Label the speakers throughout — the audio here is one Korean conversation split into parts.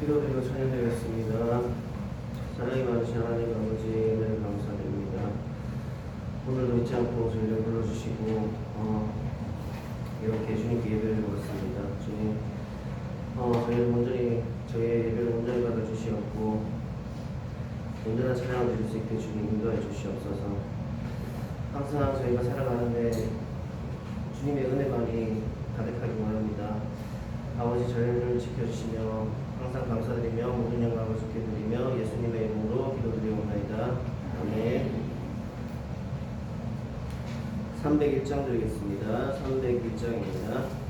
Speaker 1: 기도드리고 찬양드리겠습니다. 사랑이 많으신 하나님 아버지 은혜를 감사드립니다. 오늘도 잊지 않고 저희를 불러주시고 이렇게 주님께 예배를 드렸습니다. 주님 저희를 온전히 저희의 예배를 온전히 받아주시옵고 온전한 찬양을 드릴 수 있게 주님 인도해 주시옵소서. 항상 저희가 살아가는데 주님의 은혜만이 가득하기 원합니다. 아버지 저희를 지켜주시며 항상 감사드리며 모든 영광을 주께 드리며 예수님의 이름으로 기도드리옵나이다. 아멘. 301장 드리겠습니다. 301장입니다.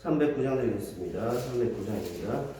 Speaker 1: 309장 드리겠습니다. 309장입니다.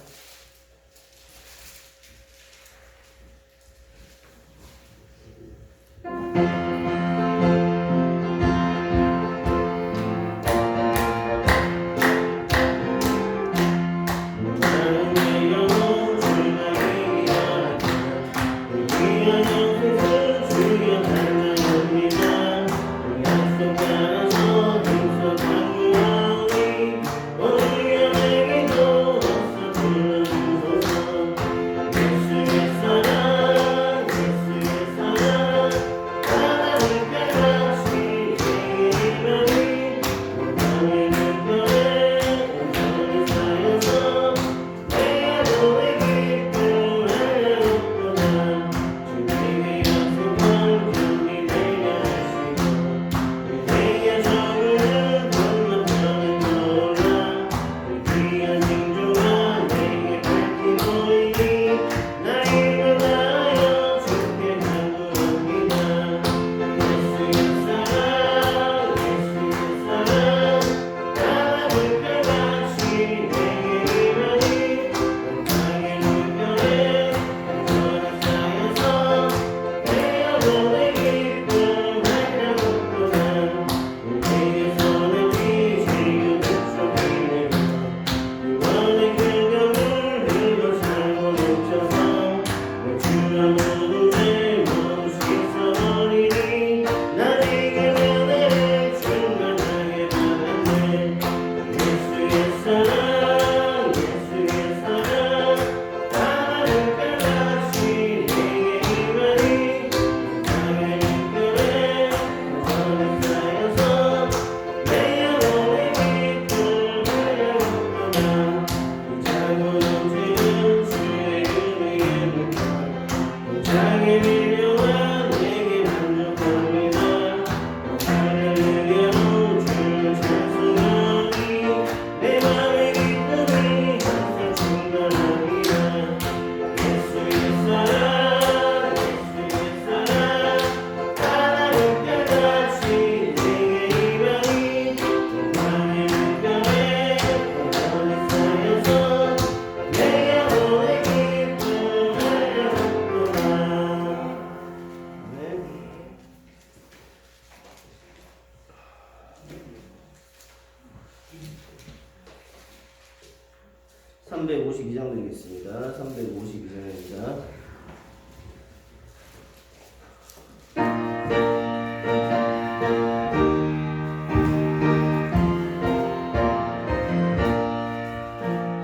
Speaker 1: (352장) 드리겠습니다. 352장입니다.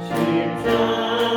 Speaker 1: 십자가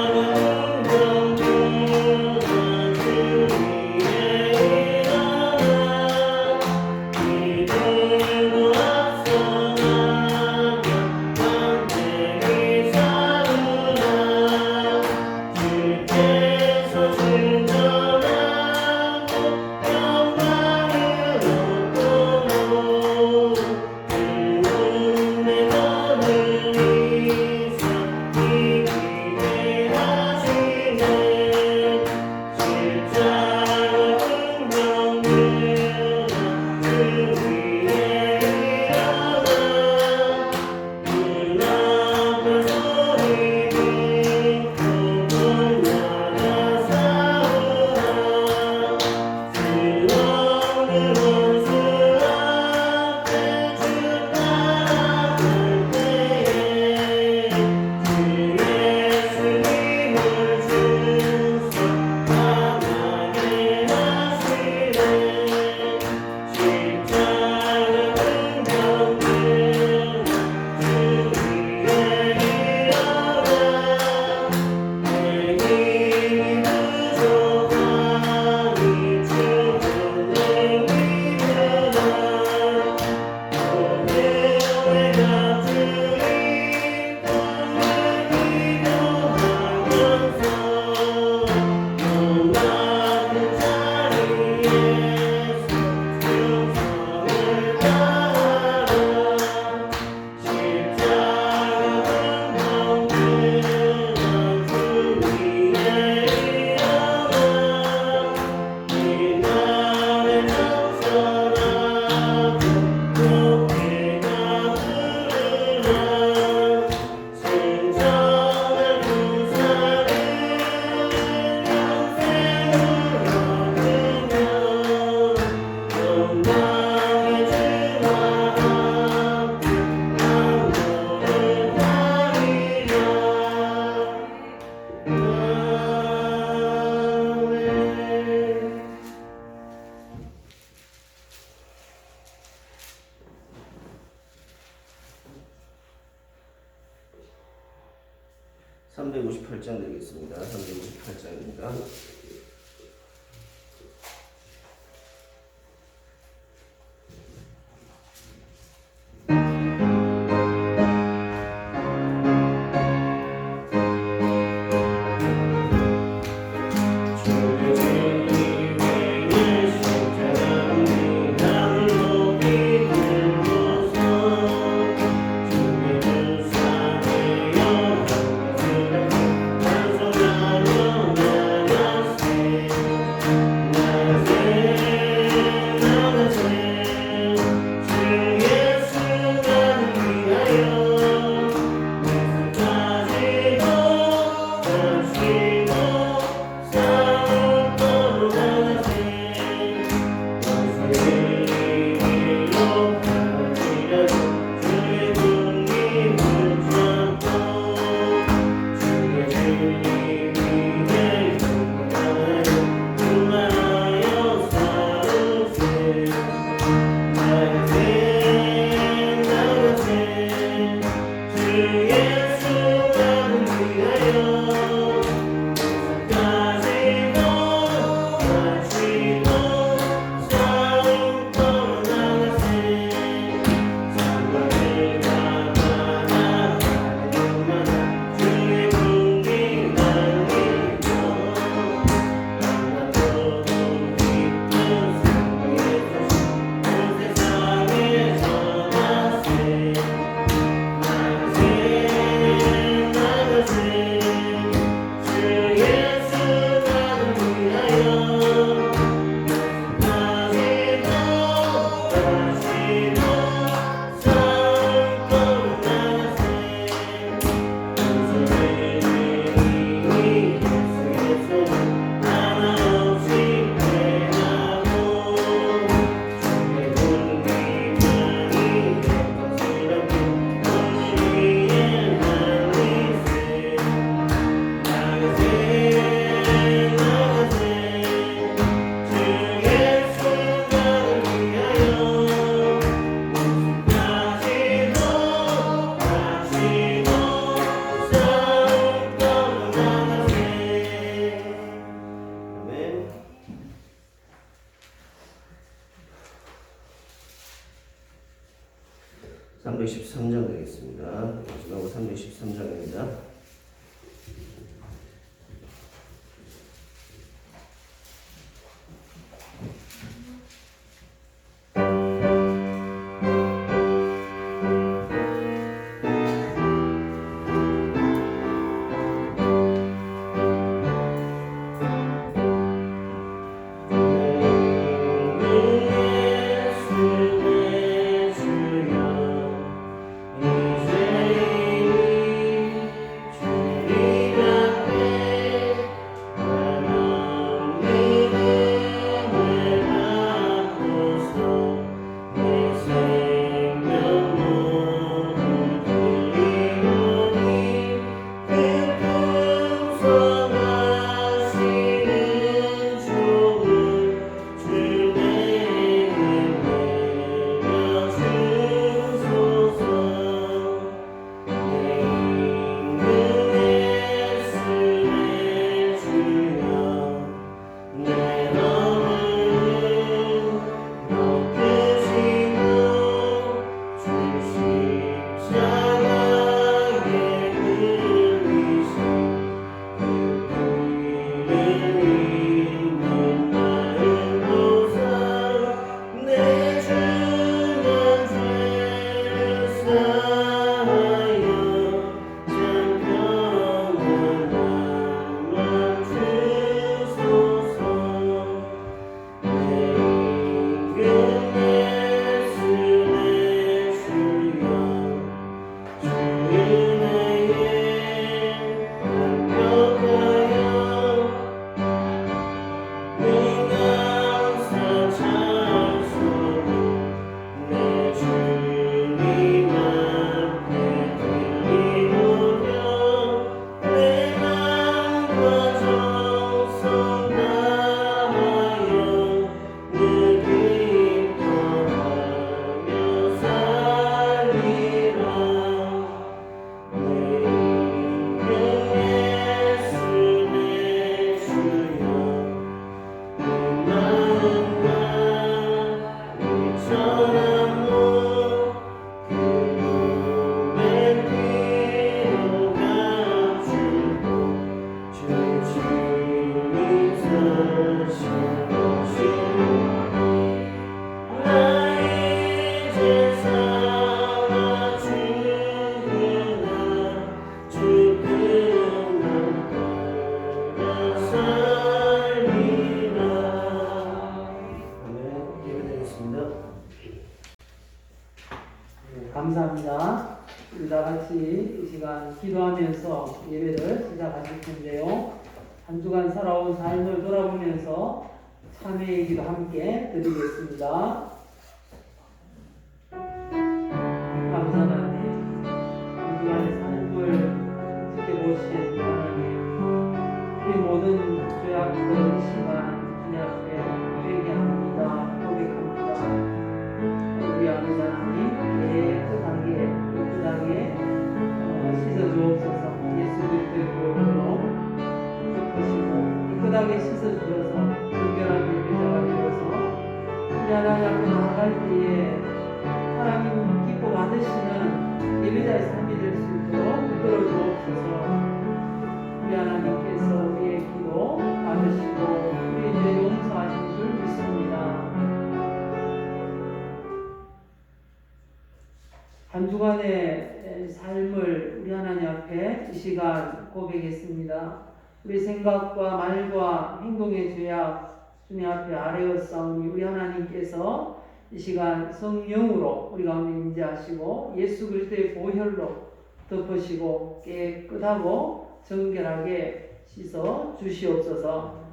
Speaker 1: 358장 드리겠습니다. 358장입니다. (313장) 되겠습니다. 마지막으로 313장입니다.
Speaker 2: 감사합니다. 우리 다 같이 이 시간 기도하면서 예배를 시작하실 텐데요. 한 주간 살아온 삶을 돌아보면서 참회의 기도 함께 드리겠습니다. 감사한 하나님, 한 주간의 삶을 지켜보신 하나님, 우리 모든 죄악들 이 시간 주님 앞에 회개합니다. 고백합니다. 우리 아버지 하나님, 깨끗하게 씻어주옵소서. 예수 그리스도의 보혈로 덮으시고 깨끗하게 씻어주셔서 정결한 예배자가 되어서 우리 하나님 앞에 나아갈 때에 하나님 기뻐 받으시는 예배자의 삶이 될 수 있도록 이끌어 주옵소서. 우리 하나님께서 우리의 기도 받으시고 우리의 죄 용서하신 줄 믿습니다. 한 주간의 삶을 우리 하나님 앞에 이 시간 고백했습니다. 우리 생각과 말과 행동의 죄악 주님 앞에 아뢰었사오니 우리 하나님께서 이 시간 성령으로 우리 가운데 임재하시고 예수 그리스도의 보혈로 덮으시고 깨끗하고 정결하게 씻어 주시옵소서.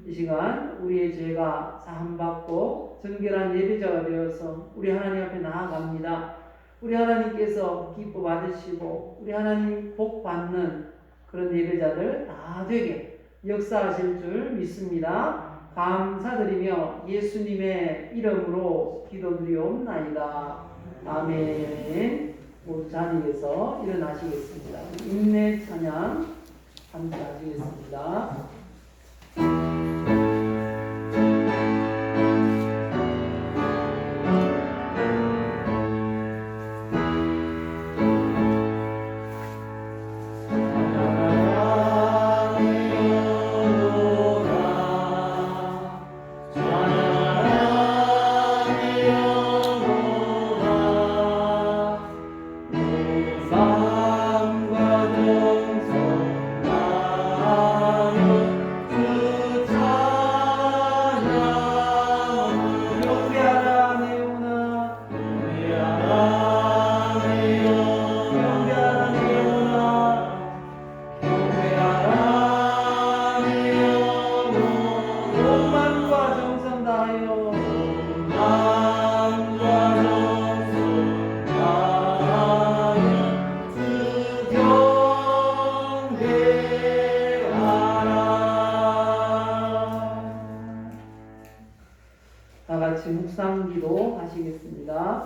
Speaker 2: 이 시간 우리의 죄가 사함받고 정결한 예배자가 되어서 우리 하나님 앞에 나아갑니다. 우리 하나님께서 기뻐 받으시고 우리 하나님 복 받는 그런 예배자들 다 되게 역사하실 줄 믿습니다. 감사드리며 예수님의 이름으로 기도드리옵나이다. 아멘. 모두 자리에서 일어나시겠습니다. 인내 찬양 함께 하시겠습니다. 다 같이 묵상기도 하시겠습니다.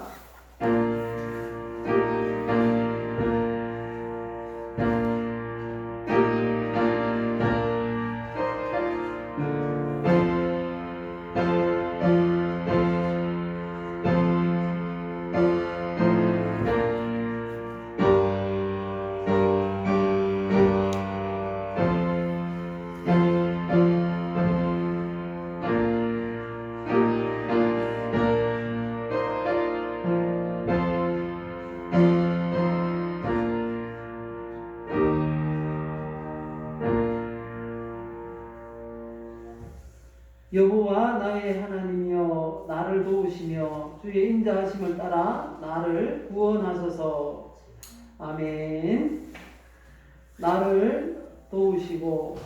Speaker 2: 여호와 나의 하나님이여 나를 도우시며 주의 인자하심을 따라 나를 구원하소서. 아멘. 나를 도우시고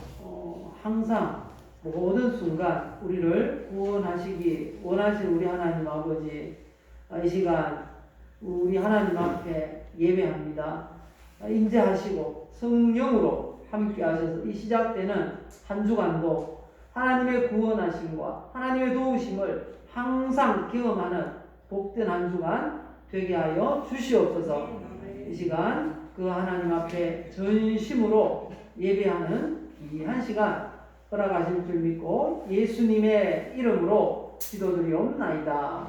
Speaker 2: 항상 모든 순간 우리를 구원하시기 원하신 우리 하나님 아버지, 이 시간 우리 하나님 앞에 예배합니다. 인자하시고 성령으로 함께 하셔서 이 시작되는 한 주간도 하나님의 구원하심과 하나님의 도우심을 항상 경험하는 복된 한 주간 되게 하여 주시옵소서. 이 시간 그 하나님 앞에 전심으로 예배하는 귀한 시간 허락하실 줄 믿고 예수님의 이름으로 기도드리옵나이다.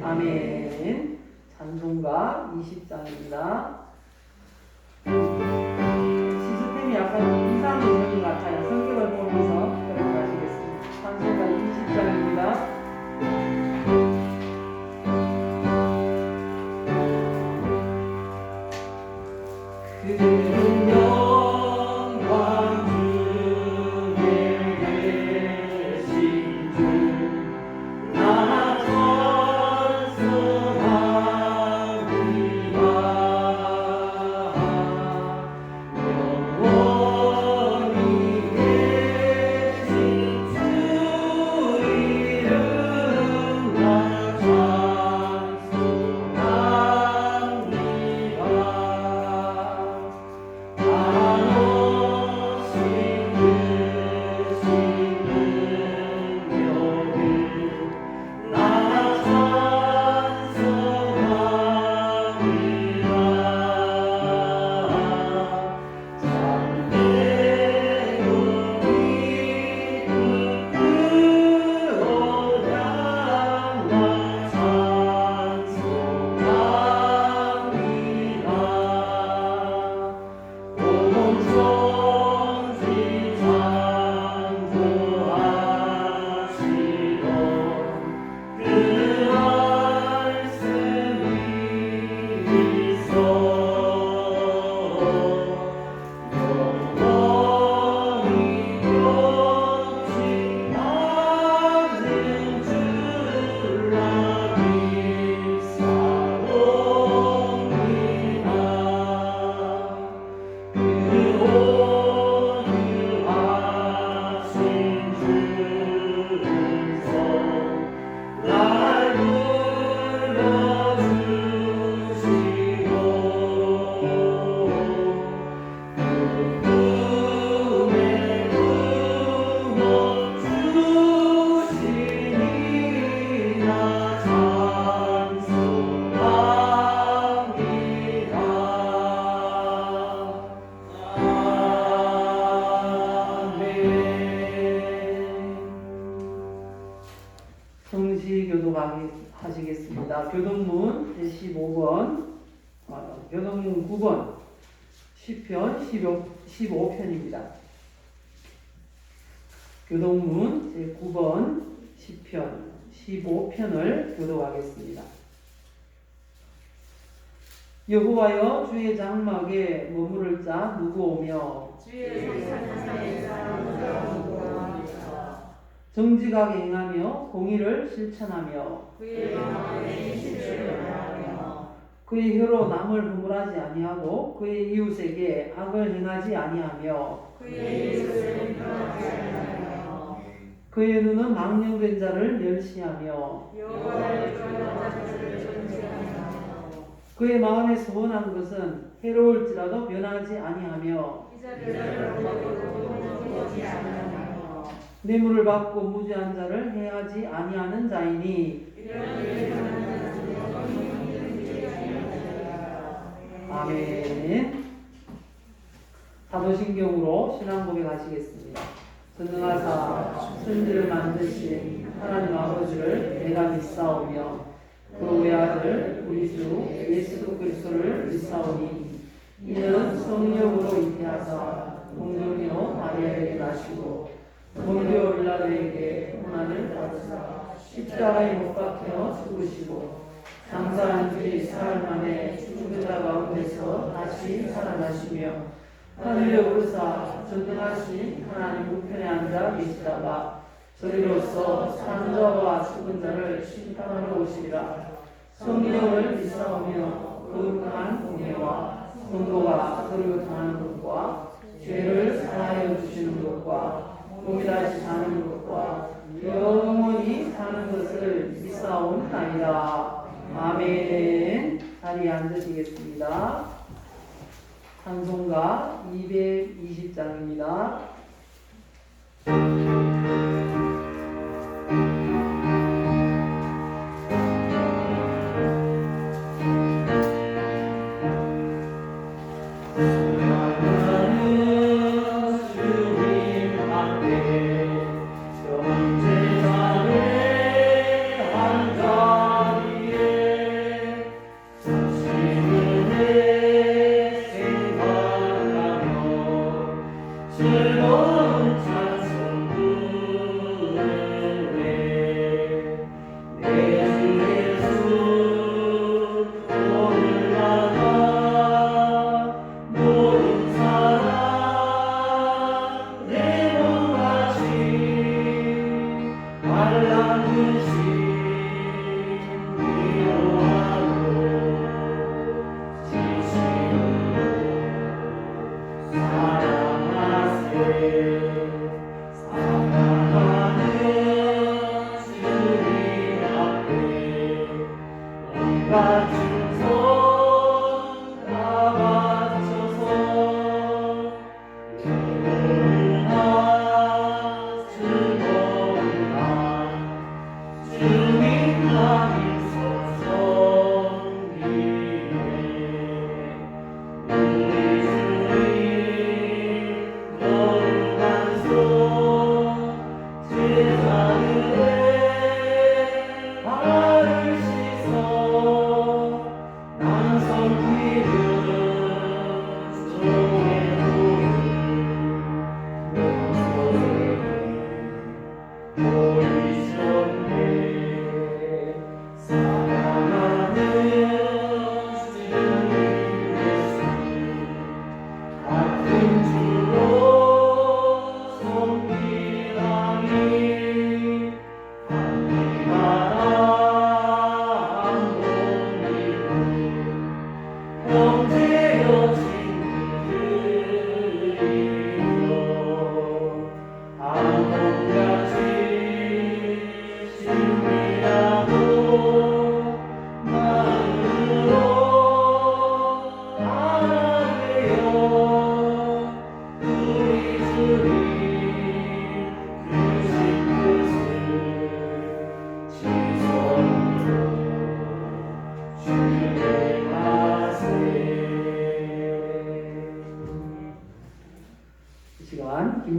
Speaker 2: 아멘. 찬송가 20장입니다. 시스템이 약간 이상이 있는 것 같아요. 성경을 보면서 찬송가 20장입니다. 나 천수하기와 성시 교독하시겠습니다. 교동문 제15번, 교동문 9번, 시편 15편입니다. 교동문 제9번, 시편 15편을 교독하겠습니다. 여호와여 주의 장막에 머무를 자 누구 오며
Speaker 3: 주의 산상에 사람을 누구하며
Speaker 2: 정직하게 행하며 공의를 실천하며
Speaker 3: 그의 마음에 신실을 하며
Speaker 2: 그의 혀로 남을 허물하지 아니하고 그의 이웃에게 악을 행하지 아니하며
Speaker 3: 그의 이웃을 평하지 아니하며
Speaker 2: 그의 눈은 망령된 자를 멸시하며
Speaker 3: 여호와를 두려워하는 자를 존재하며
Speaker 2: 그의 마음에 소원한 것은 해로울지라도 변하지 아니하며
Speaker 3: 이자들을 먹이고 먹이지 아니하며
Speaker 2: 뇌물을 받고 무죄한 자를 해하지 아니하는 자이니
Speaker 3: 이런 일을 하는 자는 영원히 아니하리라.
Speaker 2: 아멘. 사도신경으로 신앙 고백하시겠습니다. 전능하사 천지를 만드신 하나님 아버지를 내가 믿사오며 그 외아들 우리 주 예수 그리스도를 믿사오니 이는 성령으로 잉태하사 동정이요 마리아에게 나시고 본디오 빌라도에게 고난을 받으사 십자가에 못 박혀 죽으시고 장사한 뒤 사흘 만에 죽은 자 가운데서 다시 살아나시며 하늘에 오르사 전능하신 하나님 우편에 앉아 계시다가 저리로서 사는 자와 죽은 자를 심판하러 오시리라. 성령을 믿사오며 거룩한 공예와 성도가 서로 교통하는 것과 죄를 사하여 주시는 것과 몸이 다시 사는 것과 영원히 사는 것을 믿사옵나이다. 아멘. 자리에 앉으시겠습니다. 찬송가 220장입니다.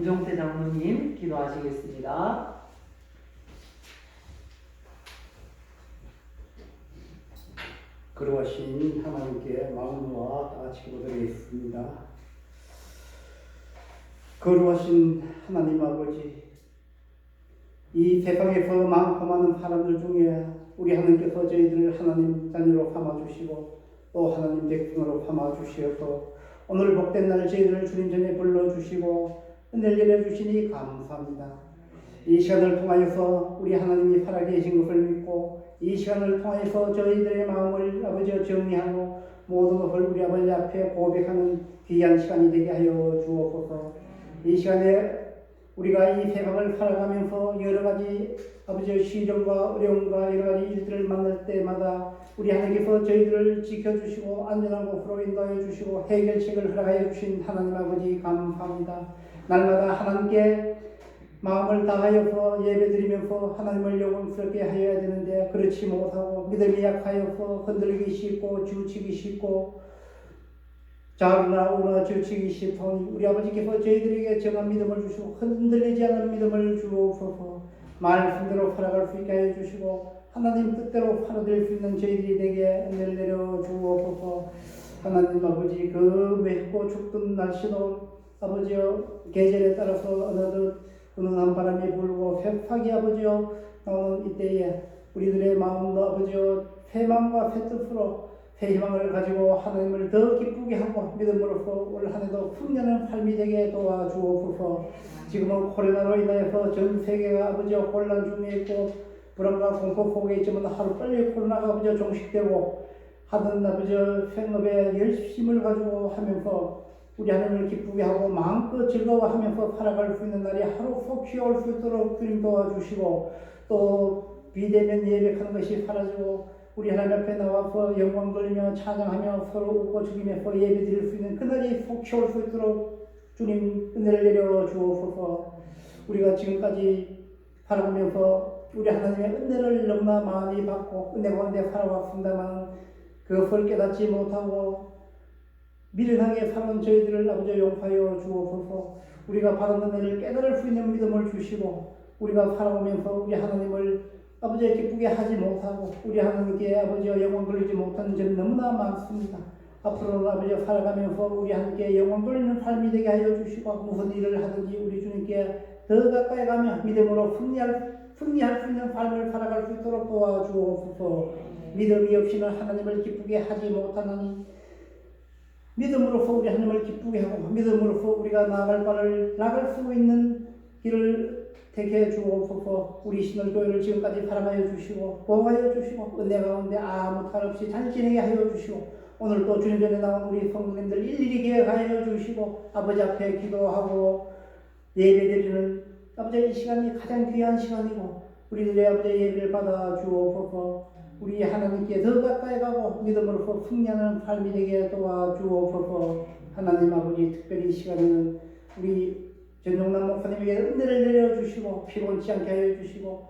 Speaker 2: 김종태 장로님 기도하시겠습니다.
Speaker 4: 그러하신 하나님께 마음 놓아 다 같이 기도드리겠습니다. 거룩하신 하나님 아버지, 이 세상에서 많고 많은 사람들 중에 우리 하나님께서 저희들을 하나님 자녀로 삼아주시고 또 하나님 백성으로 삼아주시어서 오늘 복된 날 저희들을 주님 전에 불러주시고 은혜를 내려주시니 감사합니다. 이 시간을 통하여서 우리 하나님이 살아계신 것을 믿고 이 시간을 통해서 저희들의 마음을 아버지 정리하고 모든 것을 우리 아버지 앞에 고백하는 귀한 시간이 되게 하여 주옵소서. 이 시간에 우리가 이 세상을 살아가면서 여러 가지 아버지의 시련과 어려움과 여러 가지 일들을 만날 때마다 우리 하나님께서 저희들을 지켜주시고 안전한 곳으로 인도해 주시고 해결책을 허락하여 주신 하나님 아버지 감사합니다. 날마다 하나님께 마음을 다하여서 예배드리면서 하나님을 영광스럽게 하여야 되는데 그렇지 못하고 믿음이 약하여서 흔들리기 쉽고 지우치기 쉽고 자르나 오나 지우치기 쉽더니 우리 아버지께서 저희들에게 정한 믿음을 주시고 흔들리지 않는 믿음을 주옵소서. 말씀대로 살아갈 수 있게 하여 주시고 하나님 뜻대로 살아들 수 있는 저희들이 되게 은혜를 내려 주옵소서. 하나님 아버지 그 맵고 춥던 날씨도 아버지여 계절에 따라서 어느덧 은은한 바람이 불고 쇠팍이 아버지여 나오는 이때에 우리들의 마음도 아버지여 새 마음과 새 뜻으로 새 희망을 가지고 하나님을 더 기쁘게 하고 믿음으로써 올 한해도 풍년한 삶이 되게 도와주옵소서. 지금은 코로나로 인하여서 전 세계가 아버지여 혼란 중에 있고 불안과 공포 속에 있지만 하루빨리 코로나가 아버지여 종식되고 하던 아버지여 생업에 열심을 가지고 하면서 우리 하나님을 기쁘게 하고 마음껏 즐거워하면서 살아갈 수 있는 날이 하루 속히 올 수 있도록 주님 도와주시고 또 비대면 예배하는 것이 사라지고 우리 하나님 앞에 나와서 영광 돌리며 찬양하며 서로 웃고 즐기면서 예배 드릴 수 있는 그날이 속히 올 수 있도록 주님 은혜를 내려 주옵소서. 우리가 지금까지 살아가면서 우리 하나님의 은혜를 너무나 많이 받고 은혜 가운데 살아왔습니다만 그것을 깨닫지 못하고 미련하게 사는 저희들을 아버지 용서하여 주옵소서. 우리가 받은 은혜를 깨달을 수 있는 믿음을 주시고 우리가 살아오면서 우리 하나님을 아버지 기쁘게 하지 못하고 우리 하나님께 아버지 영광 돌리지 못하는 점이 너무나 많습니다. 앞으로는 아버지 살아가면서 우리 하나님께 영광 돌리는 삶이 되게 하여 주시고 무슨 일을 하든지 우리 주님께 더 가까이 가며 믿음으로 승리할 수 있는 삶을 살아갈 수 있도록 도와주옵소서. 믿음이 없이는 하나님을 기쁘게 하지 못하나니 믿음으로써 우리 하나님을 기쁘게 하고 믿음으로써 우리가 나아갈 바를 나갈 수 있는 길을 택해 주옵소서. 우리 신월교회를 지금까지 사랑하여 주시고 보호하여 주시고 은혜 가운데 아무 탈 없이 잘 지내게 하여 주시고 오늘 또 주님 전에 나온 우리 성도님들 일일이 기억하여 주시고 아버지 앞에 기도하고 예배드리는 아버지 이 시간이 가장 귀한 시간이고 우리들의 아버지 예배를 받아 주옵소서. 우리 하나님께 더 가까이 가고 믿음으로써 승리하는 삶이 되게 도와주옵소서. 하나님 아버지 특별히 이 시간에는 우리 전용남 목사님에게 은혜를 내려주시고 피곤치 않게 하여 주시고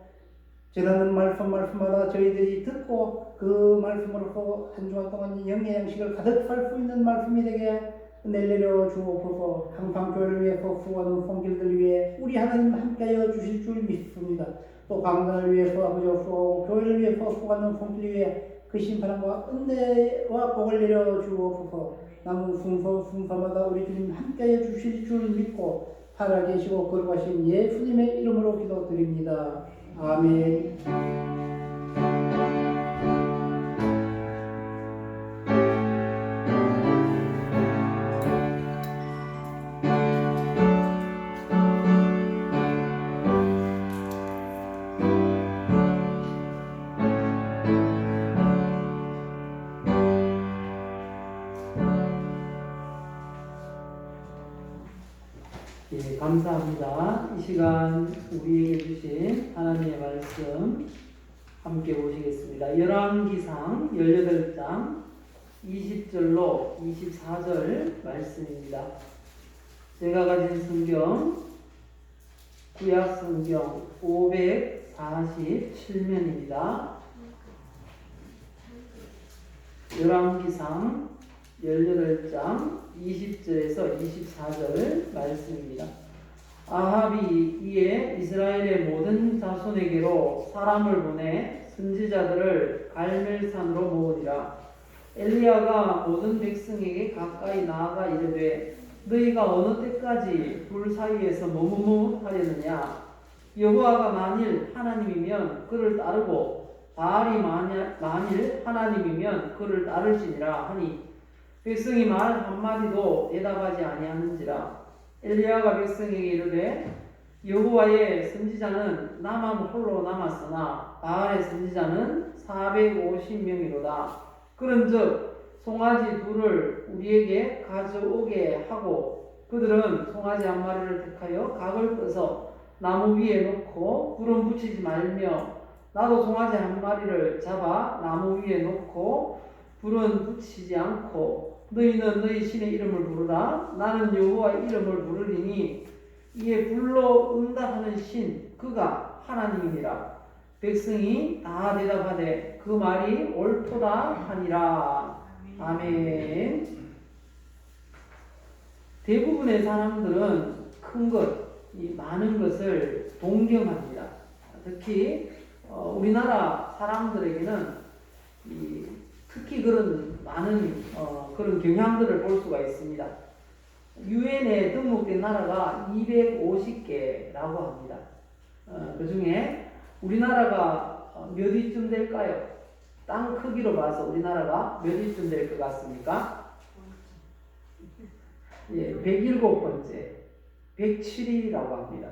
Speaker 4: 전하는 말씀마다 저희들이 듣고 그 말씀으로서 한 주간 동안 영의 양식을 가득 살 수 있는 말씀이 되게 은혜를 내려주옵소서. 항상 교회를 위해서 수고하는 손길들 위해 우리 하나님 함께하여 주실 줄 믿습니다. 또 강단을 위해서 아버지 수고하고 교회를 위해서 수고하는 손길 위해 그 심판과 은혜와 복을 내려주옵소서. 남은 순서마다 우리 주님 함께하여 주실 줄 믿고 살아계시고 거룩하신 예수님의 이름으로 기도드립니다. 아멘.
Speaker 2: 예, 감사합니다. 이 시간 우리에게 주신 하나님의 말씀 함께 보시겠습니다. 열왕기상 18장 20절로 24절 말씀입니다. 제가 가진 성경 구약 성경 547면입니다. 열왕기상 18장 20절에서 24절 말씀입니다. 아합이 이에 이스라엘의 모든 자손에게로 사람을 보내 선지자들을 갈멜산으로 모으니라. 엘리야가 모든 백성에게 가까이 나아가 이르되 너희가 어느 때까지 둘 사이에서 뭐뭐뭐 하려느냐 여호와가 만일 하나님이면 그를 따르고 바알이 만일 하나님이면 그를 따를지니라 하니 백성이 말 한마디도 대답하지 아니하는지라. 엘리야가 백성에게 이르되 여호와의 선지자는 나만 홀로 남았으나 바알의 선지자는 450명이로다. 그런즉 송아지 둘을 우리에게 가져오게 하고 그들은 송아지 한 마리를 택하여 각을 떠서 나무 위에 놓고 불은 붙이지 말며 나도 송아지 한 마리를 잡아 나무 위에 놓고 불은 붙이지 않고 너희는 너희 신의 이름을 부르라. 나는 여호와의 이름을 부르리니 이에 불로 응답하는 신 그가 하나님이니라. 백성이 다 대답하되 그 말이 옳도다 하니라. 아멘. 대부분의 사람들은 큰 것, 이 많은 것을 동경합니다. 특히 우리나라 사람들에게는 특히 그런 많은 그런 경향들을 볼 수가 있습니다. 유엔에 등록된 나라가 250개라고 합니다. 그 중에 우리나라가 몇 위쯤 될까요? 땅 크기로 봐서 우리나라가 몇 위쯤 될 것 같습니까? 예, 107번째, 107위라고 합니다.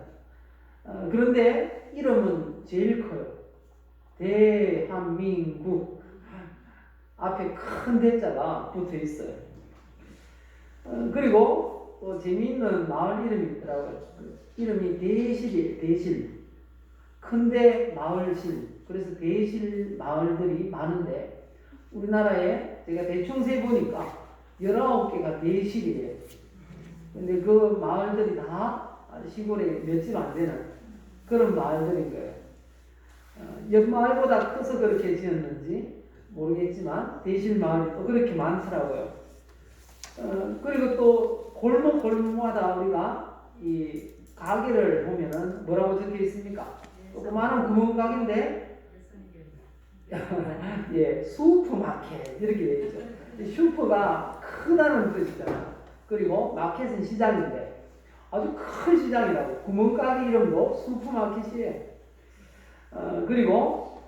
Speaker 2: 그런데 이름은 제일 커요. 대한민국. 앞에 큰 대자가 붙어 있어요. 그리고 또 재미있는 마을 이름이 있더라고요. 이름이 대실이에요. 대실. 큰데 마을실. 그래서 대실 마을들이 많은데 우리나라에 제가 대충 세보니까 19개가 대실이에요. 근데 그 마을들이 다 시골에 몇 집 안 되는 그런 마을들인 거예요. 옆 마을보다 커서 그렇게 지었는지 모르겠지만 대실 마을이 또 그렇게 많더라고요. 그리고 또 골목마다 우리가 이 가게를 보면은 뭐라고 적혀 있습니까? 조그마한 구멍가게인데 예, 슈퍼마켓 이렇게 되어 있죠. 슈퍼가 크다는 뜻이잖아. 그리고 마켓은 시장인데 아주 큰 시장이라고. 구멍가게 이름도 슈퍼마켓이에요. 그리고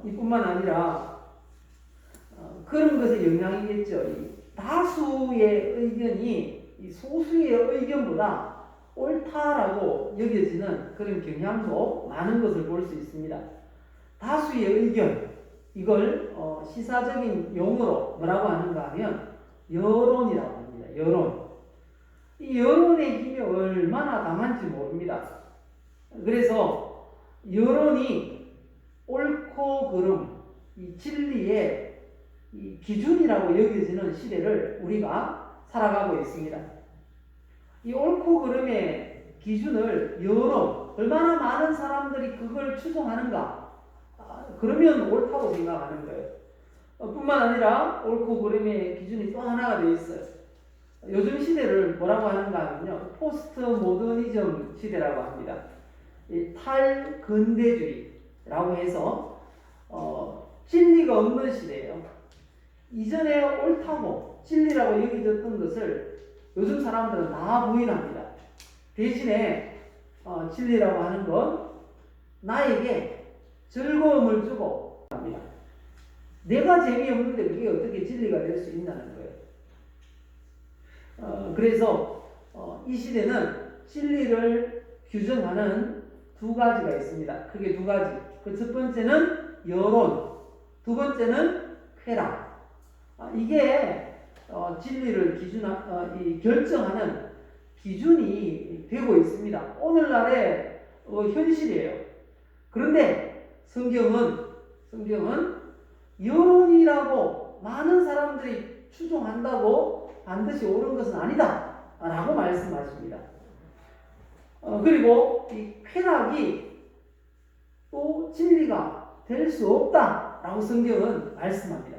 Speaker 2: 이뿐만 아니라 그런 것의 영향이겠죠. 이 다수의 의견이 이 소수의 의견보다 옳다라고 여겨지는 그런 경향도 많은 것을 볼 수 있습니다. 다수의 의견, 이걸 시사적인 용어로 뭐라고 하는가 하면 여론이라고 합니다. 여론. 이 여론의 힘이 얼마나 강한지 모릅니다. 그래서 여론이 옳고 그름, 이 진리의 이 기준이라고 여겨지는 시대를 우리가 살아가고 있습니다. 이 옳고 그름의 기준을 여론, 얼마나 많은 사람들이 그걸 추종하는가, 그러면 옳다고 생각하는 거예요. 뿐만 아니라 옳고 그름의 기준이 또 하나가 되어 있어요. 요즘 시대를 뭐라고 하는가 하면요, 포스트 모더니즘 시대라고 합니다. 이 탈근대주의라고 해서 진리가 없는 시대예요. 이전에 옳다고 진리라고 여겨졌던 것을 요즘 사람들은 다 부인합니다. 대신에 진리라고 하는 건 나에게 즐거움을 주고 합니다. 내가 재미없는데 그게 어떻게 진리가 될 수 있냐는 거예요. 그래서 이 시대는 진리를 규정하는 두 가지가 있습니다. 크게 두 가지. 그 첫 번째는 여론, 두 번째는 쾌락. 이게 진리를 결정하는 기준이 되고 있습니다. 오늘날의 현실이에요. 그런데 성경은 여론이라고 많은 사람들이 추종한다고 반드시 옳은 것은 아니다 라고 말씀하십니다. 그리고 이 쾌락이 또 진리가 될 수 없다 라고 성경은 말씀합니다.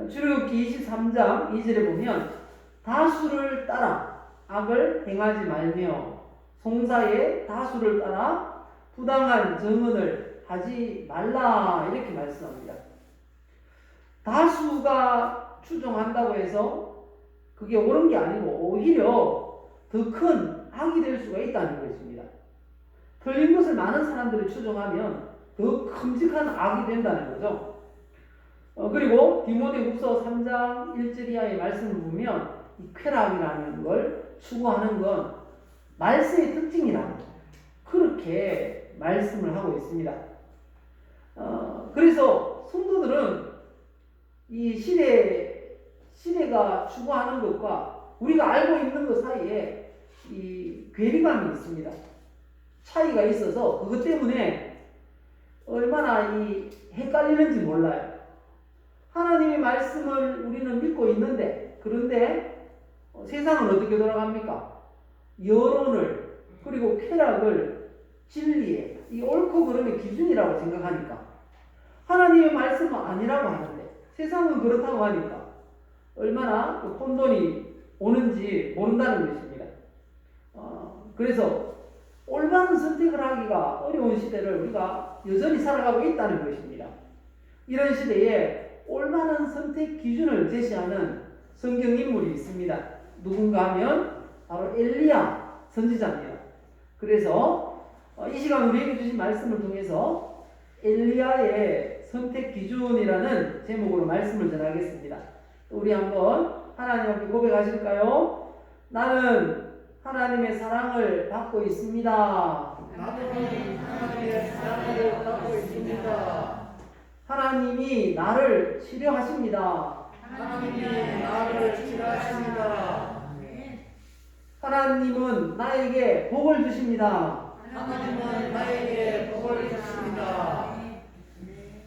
Speaker 2: 출애굽기 23장 2절에 보면 다수를 따라 악을 행하지 말며 송사의 다수를 따라 부당한 정언을 하지 말라 이렇게 말씀합니다. 다수가 추종한다고 해서 그게 옳은 게 아니고 오히려 더 큰 악이 될 수가 있다는 것입니다. 틀린 것을 많은 사람들이 추종하면 더 큼직한 악이 된다는 거죠. 그리고 디모데후서 3장 1절 이하의 말씀을 보면 이 쾌락이라는 걸 추구하는 건 말세의 특징이라는 그렇게 말씀을 하고 있습니다. 그래서 성도들은 이 시대가 추구하는 것과 우리가 알고 있는 것 사이에 이 괴리감이 있습니다. 차이가 있어서 그것 때문에 얼마나 이 헷갈리는지 몰라요. 하나님의 말씀을 우리는 믿고 있는데 그런데 세상은 어떻게 돌아갑니까? 여론을 그리고 쾌락을 진리에 이 옳고 그름의 기준이라고 생각하니까 하나님의 말씀은 아니라고 하는데 세상은 그렇다고 하니까 얼마나 혼돈이 오는지 모른다는 것입니다. 그래서 올바른 선택을 하기가 어려운 시대를 우리가 여전히 살아가고 있다는 것입니다. 이런 시대에 올바른 선택 기준을 제시하는 성경 인물이 있습니다. 누군가 하면 바로 엘리야 선지자입니다. 그래서 이 시간 우리에게 주신 말씀을 통해서 엘리야의 선택 기준이라는 제목으로 말씀을 전하겠습니다. 우리 한번 하나님 앞에 고백하실까요? 나는 하나님의 사랑을 받고 있습니다.
Speaker 3: 나는 하나님의 사랑을 받고 있습니다.
Speaker 2: 하나님이 나를 치료하십니다.
Speaker 3: 하나님이 나를 치료하십니다.
Speaker 2: 하나님은 나에게 복을 주십니다.
Speaker 3: 하나님은 나에게 복을 주십니다.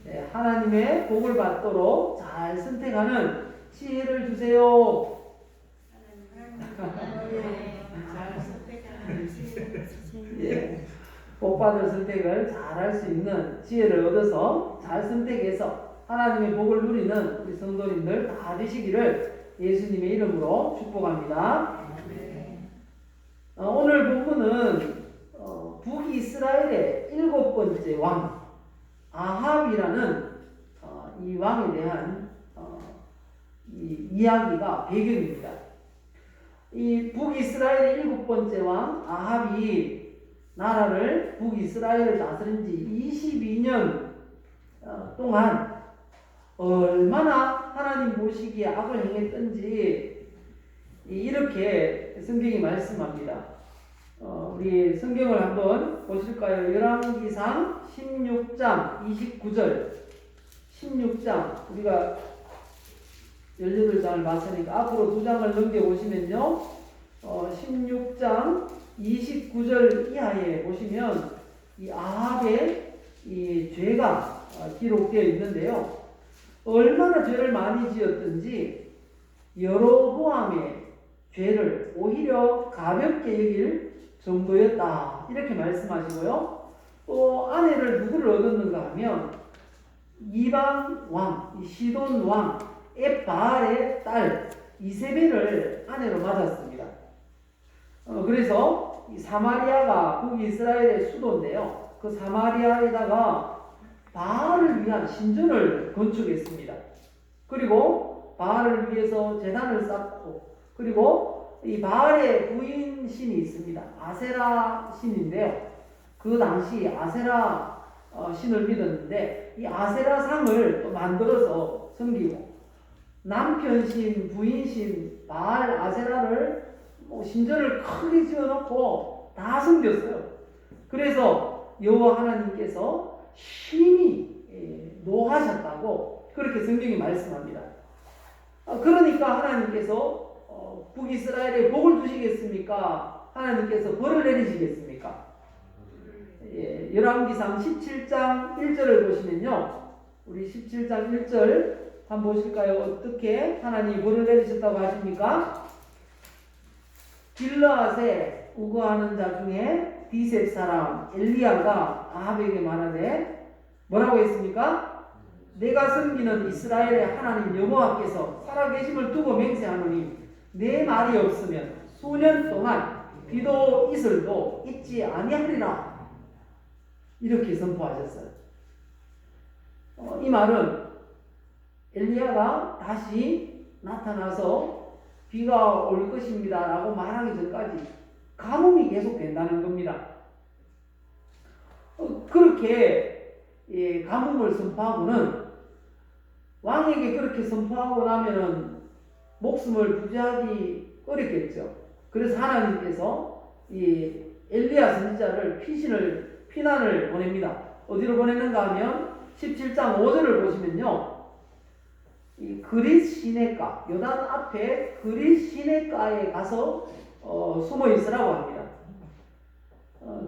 Speaker 2: 네, 하나님의 복을 받도록 잘 선택하는 지혜를 주세요. 예, 복 받을 선택을 잘 할 수 있는 지혜를 얻어서 잘 선택해서 하나님의 복을 누리는 우리 성도님들 다 되시기를 예수님의 이름으로 축복합니다. 오늘 본문은 북이스라엘의 7번째 왕 아합이라는 이 왕에 대한 이 이야기가 배경입니다. 이 북이스라엘의 7번째 왕 아합이 나라를 북이스라엘을 다스린 지 22년 동안 얼마나 하나님 보시기에 악을 행했던지 이렇게 성경이 말씀합니다. 우리 성경을 한번 보실까요? 열왕기상 16장 29절 16장 우리가 18장을 봤으니까 앞으로 2장을 넘겨보시면요 16장 29절 이하에 보시면 이 아합의 이 죄가 기록되어 있는데요 얼마나 죄를 많이 지었든지 여로보암의 죄를 오히려 가볍게 여길 정도였다 이렇게 말씀하시고요 또 아내를 누구를 얻었는가 하면 이방 왕 시돈 왕 엣바알의 딸 이세벨을 아내로 맞았습니다. 그래서 이 사마리아가 북이스라엘의 수도인데요. 그 사마리아에다가 바알을 위한 신전을 건축했습니다. 그리고 바알을 위해서 제단을 쌓고 그리고 이 바알의 부인 신이 있습니다. 아세라 신인데요. 그 당시 아세라 신을 믿었는데 이 아세라 상을 만들어서 섬기고 남편 신, 부인 신, 바알, 아세라를 신전을 크게 지어놓고 다 섬겼어요. 그래서 여호와 하나님께서 심히 노하셨다고 그렇게 성경이 말씀합니다. 그러니까 하나님께서 북이스라엘에 복을 주시겠습니까? 하나님께서 벌을 내리시겠습니까? 열왕기상 17장 1절을 보시면요. 우리 17장 1절 한번 보실까요? 어떻게 하나님이 벌을 내리셨다고 하십니까? 길르앗에 우거하는 자 중에 디셉 사람 엘리야가 아합에게 말하되 뭐라고 했습니까? 내가 섬기는 이스라엘의 하나님 여호와께서 살아계심을 두고 맹세하노니 내 말이 없으면 수년 동안 비도 이슬도 있지 아니하리라 이렇게 선포하셨어요. 이 말은 엘리야가 다시 나타나서 비가 올 것입니다 라고 말하기 전까지 가뭄이 계속 된다는 겁니다. 그렇게 가뭄을 선포하고는 왕에게 그렇게 선포하고 나면은 목숨을 부지하기 어렵겠죠. 그래서 하나님께서 이 엘리야 선지자를 피난을 보냅니다. 어디로 보내는가 하면 17장 5절을 보시면요. 이 그릿 시내가, 요단 앞에 그릿 시내가에 가서 숨어 있으라고 합니다.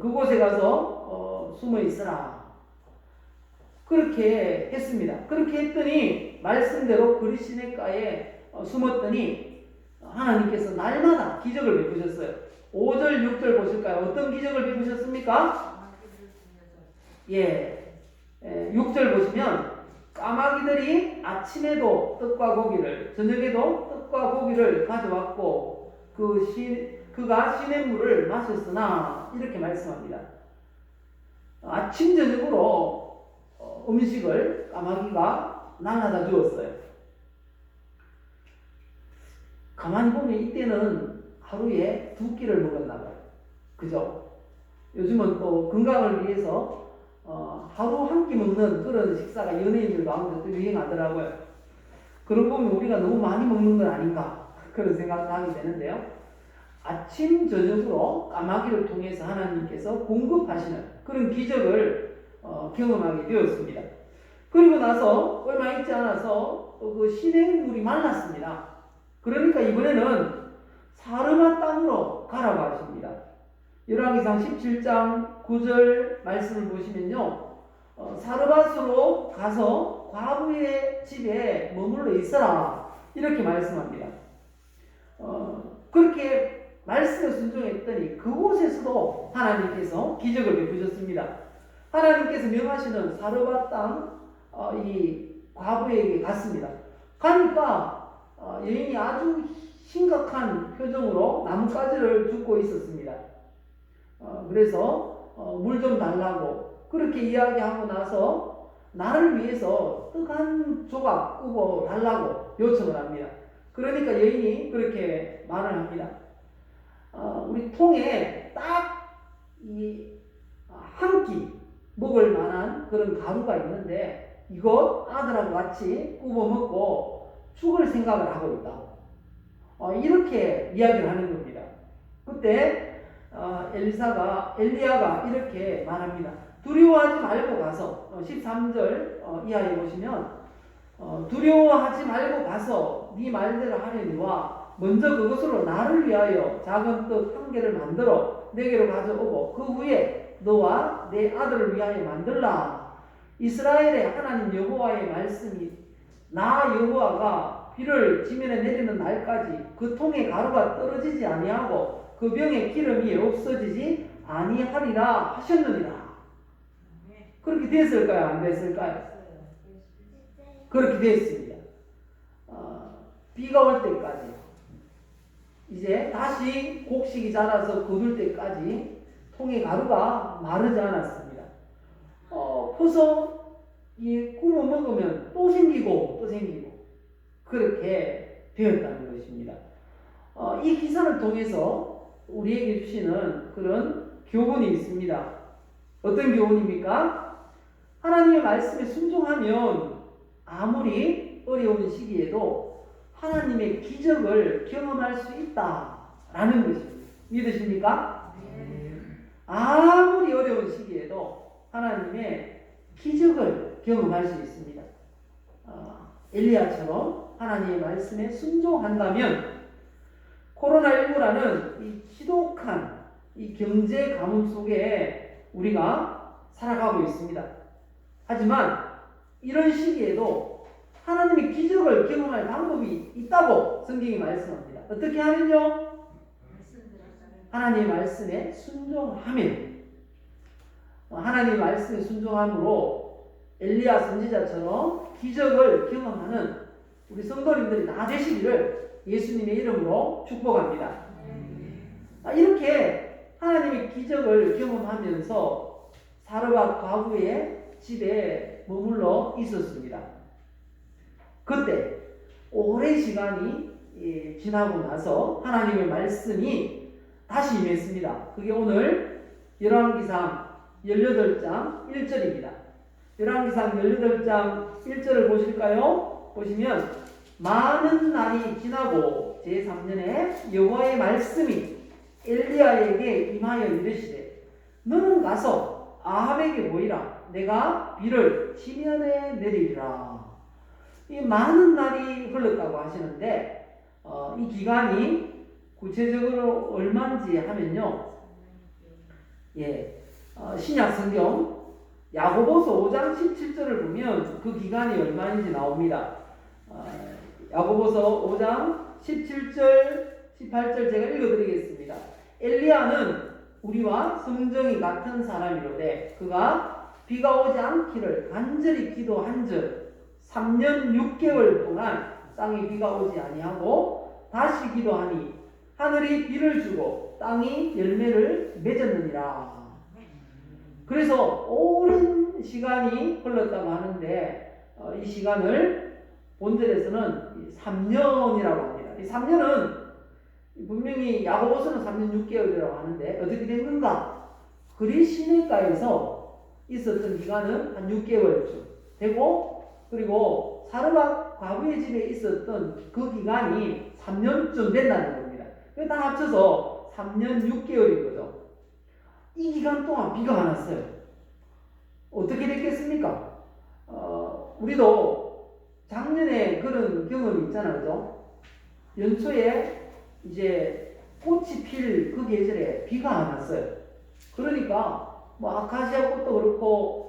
Speaker 2: 그곳에 가서 숨어 있으라. 그렇게 했습니다. 그렇게 했더니 말씀대로 그릿 시내가에 숨었더니 하나님께서 날마다 기적을 베푸셨어요. 5절 6절 보실까요? 어떤 기적을 베푸셨습니까? 6절 보시면 까마귀들이 아침에도 떡과 고기를 저녁에도 떡과 고기를 가져왔고 그가 시냇물을 마셨으나 이렇게 말씀합니다. 아침 저녁으로 음식을 까마귀가 날라다 주었어요. 가만히 보면 이때는 하루에 2끼를 먹었나 봐요. 그죠? 요즘은 또 건강을 위해서 하루 한 끼 먹는 그런 식사가 연예인들 가운데 또 유행하더라고요. 그런 거 보면 우리가 너무 많이 먹는 건 아닌가 그런 생각을 하게 되는데요. 아침 저녁으로 까마귀를 통해서 하나님께서 공급하시는 그런 기적을 경험하게 되었습니다. 그리고 나서 얼마 있지 않아서 그 시냇물이 말랐습니다. 그러니까 이번에는 사르마 땅으로 가라고 하십니다. 열왕기상 17장 9절 말씀을 보시면요. 사르밧으로 가서 과부의 집에 머물러 있어라. 이렇게 말씀합니다. 그렇게 말씀에 순종했더니 그곳에서도 하나님께서 기적을 베푸셨습니다. 하나님께서 명하시는 사르밧 땅 이 과부에게 갔습니다. 가니까 여인이 아주 심각한 표정으로 나뭇가지를 줍고 있었습니다. 그래서 물 좀 달라고 그렇게 이야기하고 나서 나를 위해서 떡 한 조각 구워 달라고 요청을 합니다. 그러니까 여인이 그렇게 말을 합니다. 우리 통에 딱 이 한 끼 먹을 만한 그런 가루가 있는데 이것 아들하고 같이 구워 먹고 죽을 생각을 하고 있다. 이렇게 이야기를 하는 겁니다. 그때 엘리야가 이렇게 말합니다. 두려워하지 말고 가서 13절 이하에 보시면 두려워하지 말고 가서 네 말대로 하려니와 먼저 그것으로 나를 위하여 작은 떡 한 개를 만들어 내게로 가져오고 그 후에 너와 내 아들을 위하여 만들라. 이스라엘의 하나님 여호와의 말씀이 나 여호와가 비를 지면에 내리는 날까지 그 통에 가루가 떨어지지 아니하고 그 병에 기름이 없어지지 아니하리라 하셨느니라. 그렇게 됐을까요? 안 됐을까요? 그렇게 됐습니다. 비가 올 때까지 이제 다시 곡식이 자라서 거둘 때까지 통의 가루가 마르지 않았습니다. 퍼서 구워 먹으면 또 생기고 또 생기고 그렇게 되었다는 것입니다. 이 기사를 통해서 우리에게 주시는 그런 교훈이 있습니다. 어떤 교훈입니까? 하나님의 말씀에 순종하면 아무리 어려운 시기에도 하나님의 기적을 경험할 수 있다라는 것입니다. 믿으십니까? 아무리 어려운 시기에도 하나님의 기적을 경험할 수 있습니다. 엘리야처럼 하나님의 말씀에 순종한다면 코로나19라는 이 지독한 이 경제 가뭄 속에 우리가 살아가고 있습니다. 하지만 이런 시기에도 하나님의 기적을 경험할 방법이 있다고 성경이 말씀합니다. 어떻게 하면요? 하나님의 말씀에 순종하면 하나님의 말씀에 순종함으로 엘리야 선지자처럼 기적을 경험하는 우리 성도님들이 다 되시기를 예수님의 이름으로 축복합니다. 이렇게 하나님의 기적을 경험하면서 사르밧 과부의 집에 머물러 있었습니다. 그때 오랜 시간이 지나고 나서 하나님의 말씀이 다시 임했습니다. 그게 오늘 열왕기상 18장 1절입니다. 열왕기상 18장 1절을 보실까요? 보시면 많은 날이 지나고 제3년에 여호와의 말씀이 엘리야에게 임하여 이르시되 너는 가서 아합에게 보이라. 내가 비를 지면에 내리리라. 이 많은 날이 흘렀다고 하시는데 이 기간이 구체적으로 얼마인지 하면요. 신약 성경 야고보서 5장 17절을 보면 그 기간이 얼마인지 나옵니다. 야고보서 5장 17절 18절 제가 읽어드리겠습니다. 엘리야는 우리와 성정이 같은 사람이로되 그가 비가 오지 않기를 간절히 기도한즉 3년 6개월 동안 땅에 비가 오지 아니하고 다시 기도하니 하늘이 비를 주고 땅이 열매를 맺었느니라. 그래서 오랜 시간이 흘렀다고 하는데 이 시간을 본절에서는 3년이라고 합니다. 이 3년은 분명히 야고보서는 3년 6개월이라고 하는데 어떻게 됐는가? 그리 시내가에서 있었던 기간은 한 6개월쯤 되고 그리고 사르밧 과부의 집에 있었던 그 기간이 3년쯤 된다는 겁니다. 다 합쳐서 3년 6개월인 거죠. 이 기간 동안 비가 안 왔어요. 어떻게 됐겠습니까? 우리도 작년에 그런 경험이 있잖아요. 그죠? 연초에 이제 꽃이 필 그 계절에 비가 안 왔어요. 그러니까 뭐 아카시아 꽃도 그렇고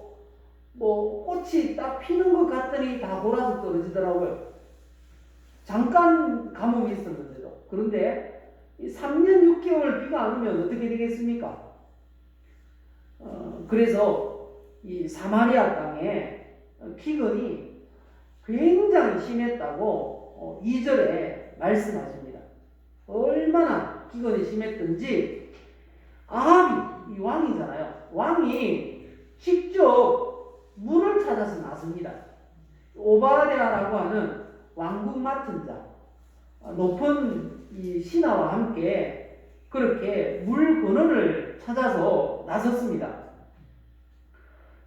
Speaker 2: 뭐 꽃이 딱 피는 것 같더니 다 골아서 떨어지더라고요. 잠깐 가뭄이 있었는데도. 그런데 이 3년 6개월 비가 안 오면 어떻게 되겠습니까? 그래서 이 사마리아 땅에 피근이 굉장히 심했다고 2절에 말씀하십니다. 얼마나 기근이 심했던지 아합이 이 왕이잖아요. 왕이 직접 문을 찾아서 나섭니다. 오바댜라고 하는 왕국 맡은 자, 높은 이 신하와 함께 그렇게 물 근원을 찾아서 나섰습니다.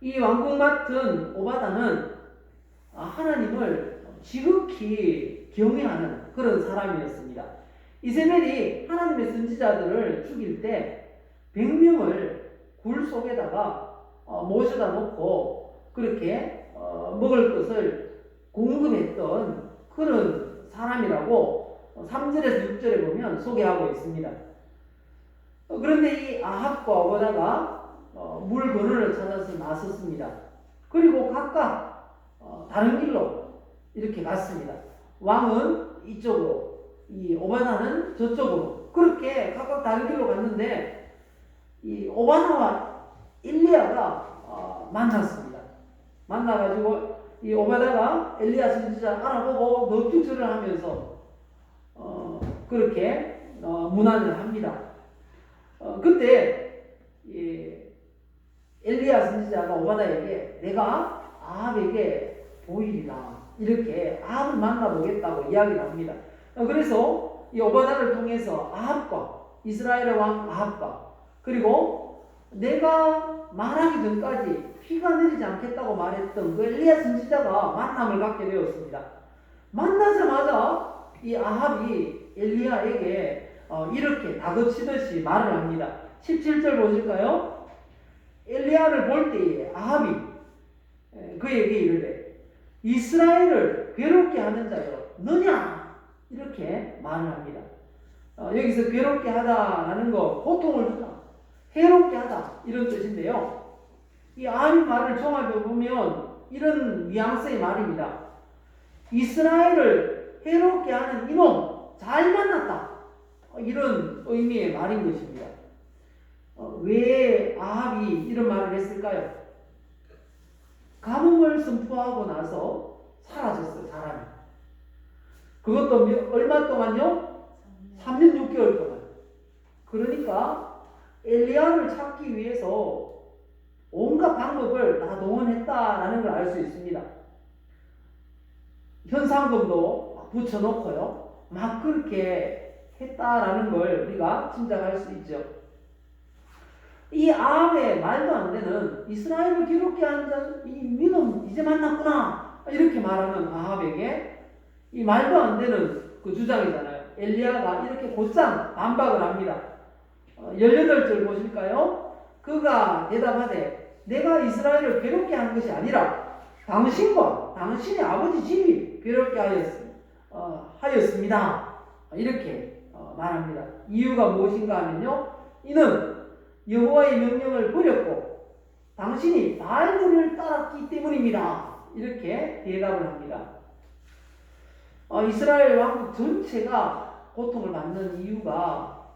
Speaker 2: 이 왕국 맡은 오바다는 하나님을 지극히 경외하는 그런 사람이었습니다. 이세벨이 하나님의 선지자들을 죽일 때 100명을 굴 속에다가 모셔다 놓고 그렇게 먹을 것을 공급했던 그런 사람이라고 3절에서 6절에 보면 소개하고 있습니다. 그런데 이 아합과 오바다가 물 근원을 찾아서 나섰습니다. 그리고 각각 다른 길로 이렇게 갔습니다. 왕은 이쪽으로, 이 오바다는 저쪽으로 그렇게 각각 다른 길로 갔는데 이 오바다와 엘리야가 만났습니다. 만나가지고 이 오바다가 엘리야 선지자 알아보고 넙죽절을 하면서 그렇게 문안을 합니다. 그때 엘리야 선지자가 오바다에게 내가 아합에게 보이리라 이렇게 아합을 만나보겠다고 이야기를 합니다. 그래서 이 오바다를 통해서 아합과 이스라엘의 왕 아합과 그리고 내가 말하기 전까지 비가 내리지 않겠다고 말했던 그 엘리야 선지자가 만남을 갖게 되었습니다. 만나자마자 이 아합이 엘리야에게 이렇게 다그치듯이 말을 합니다. 17절 보실까요? 엘리야를 볼 때에 아합이 그에게 이르되 이스라엘을 괴롭게 하는 자여 너냐 이렇게 말을 합니다. 여기서 괴롭게 하다라는 거 고통을 주다 해롭게 하다 이런 뜻인데요. 이 아합의 말을 종합해 보면 이런 뉘앙스의 말입니다. 이스라엘을 해롭게 하는 이놈 잘 만났다 이런 의미의 말인 것입니다. 왜 아합이 이런 말을 했을까요? 가뭄을 선포하고 나서 사라졌어요, 사람이. 그것도 얼마 동안요? 3년 6개월 동안. 그러니까 엘리야를 찾기 위해서 온갖 방법을 다 동원했다라는 걸 알 수 있습니다. 현상금도 붙여놓고요. 막 그렇게 했다라는 걸 우리가 짐작할 수 있죠. 이 아합의 말도 안 되는 이스라엘을 괴롭게 한 이 민은 이제 만났구나 이렇게 말하는 아합에게 이 말도 안 되는 그 주장이잖아요. 엘리야가 이렇게 곧장 반박을 합니다. 18절 보실까요? 그가 대답하되 내가 이스라엘을 괴롭게 한 것이 아니라 당신과 당신의 아버지 집이 괴롭게 하였습니다. 이렇게 말합니다. 이유가 무엇인가 하면요. 이는 여호와의 명령을 버렸고 당신이 바알들을 따랐기 때문입니다. 이렇게 대답을 합니다. 이스라엘 왕국 전체가 고통을 받는 이유가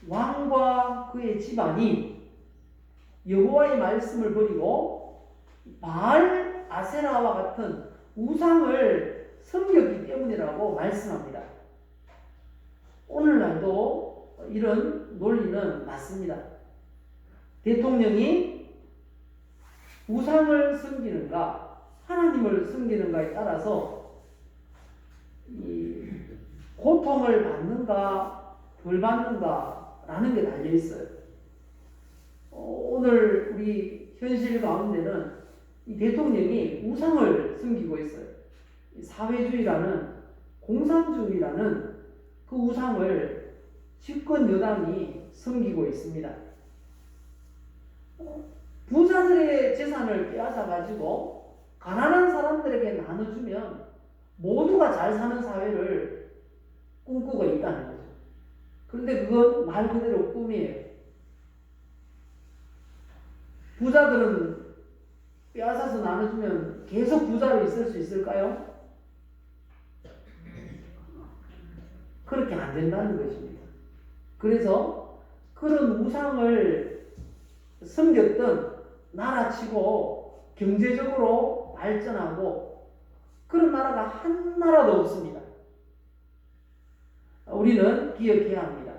Speaker 2: 왕과 그의 집안이 여호와의 말씀을 버리고 바알 아세라와 같은 우상을 섬겼기 때문이라고 말씀합니다. 오늘날도 이런 논리는 맞습니다. 대통령이 우상을 섬기는가 하나님을 섬기는가에 따라서 이 고통을 받는가 덜 받는가라는 게 달려 있어요. 오늘 우리 현실 가운데는 이 대통령이 우상을 섬기고 있어요. 사회주의라는 공산주의라는 그 우상을 집권 여당이 섬기고 있습니다. 부자들의 재산을 빼앗아 가지고 가난한 사람들에게 나눠주면 모두가 잘 사는 사회를 꿈꾸고 있다는 거죠. 그런데 그건 말 그대로 꿈이에요. 부자들은 빼앗아서 나눠주면 계속 부자로 있을 수 있을까요? 그렇게 안 된다는 것입니다. 그래서 그런 우상을 섬겼던 나라치고 경제적으로 발전하고 그런 나라가 한 나라도 없습니다. 우리는 기억해야 합니다.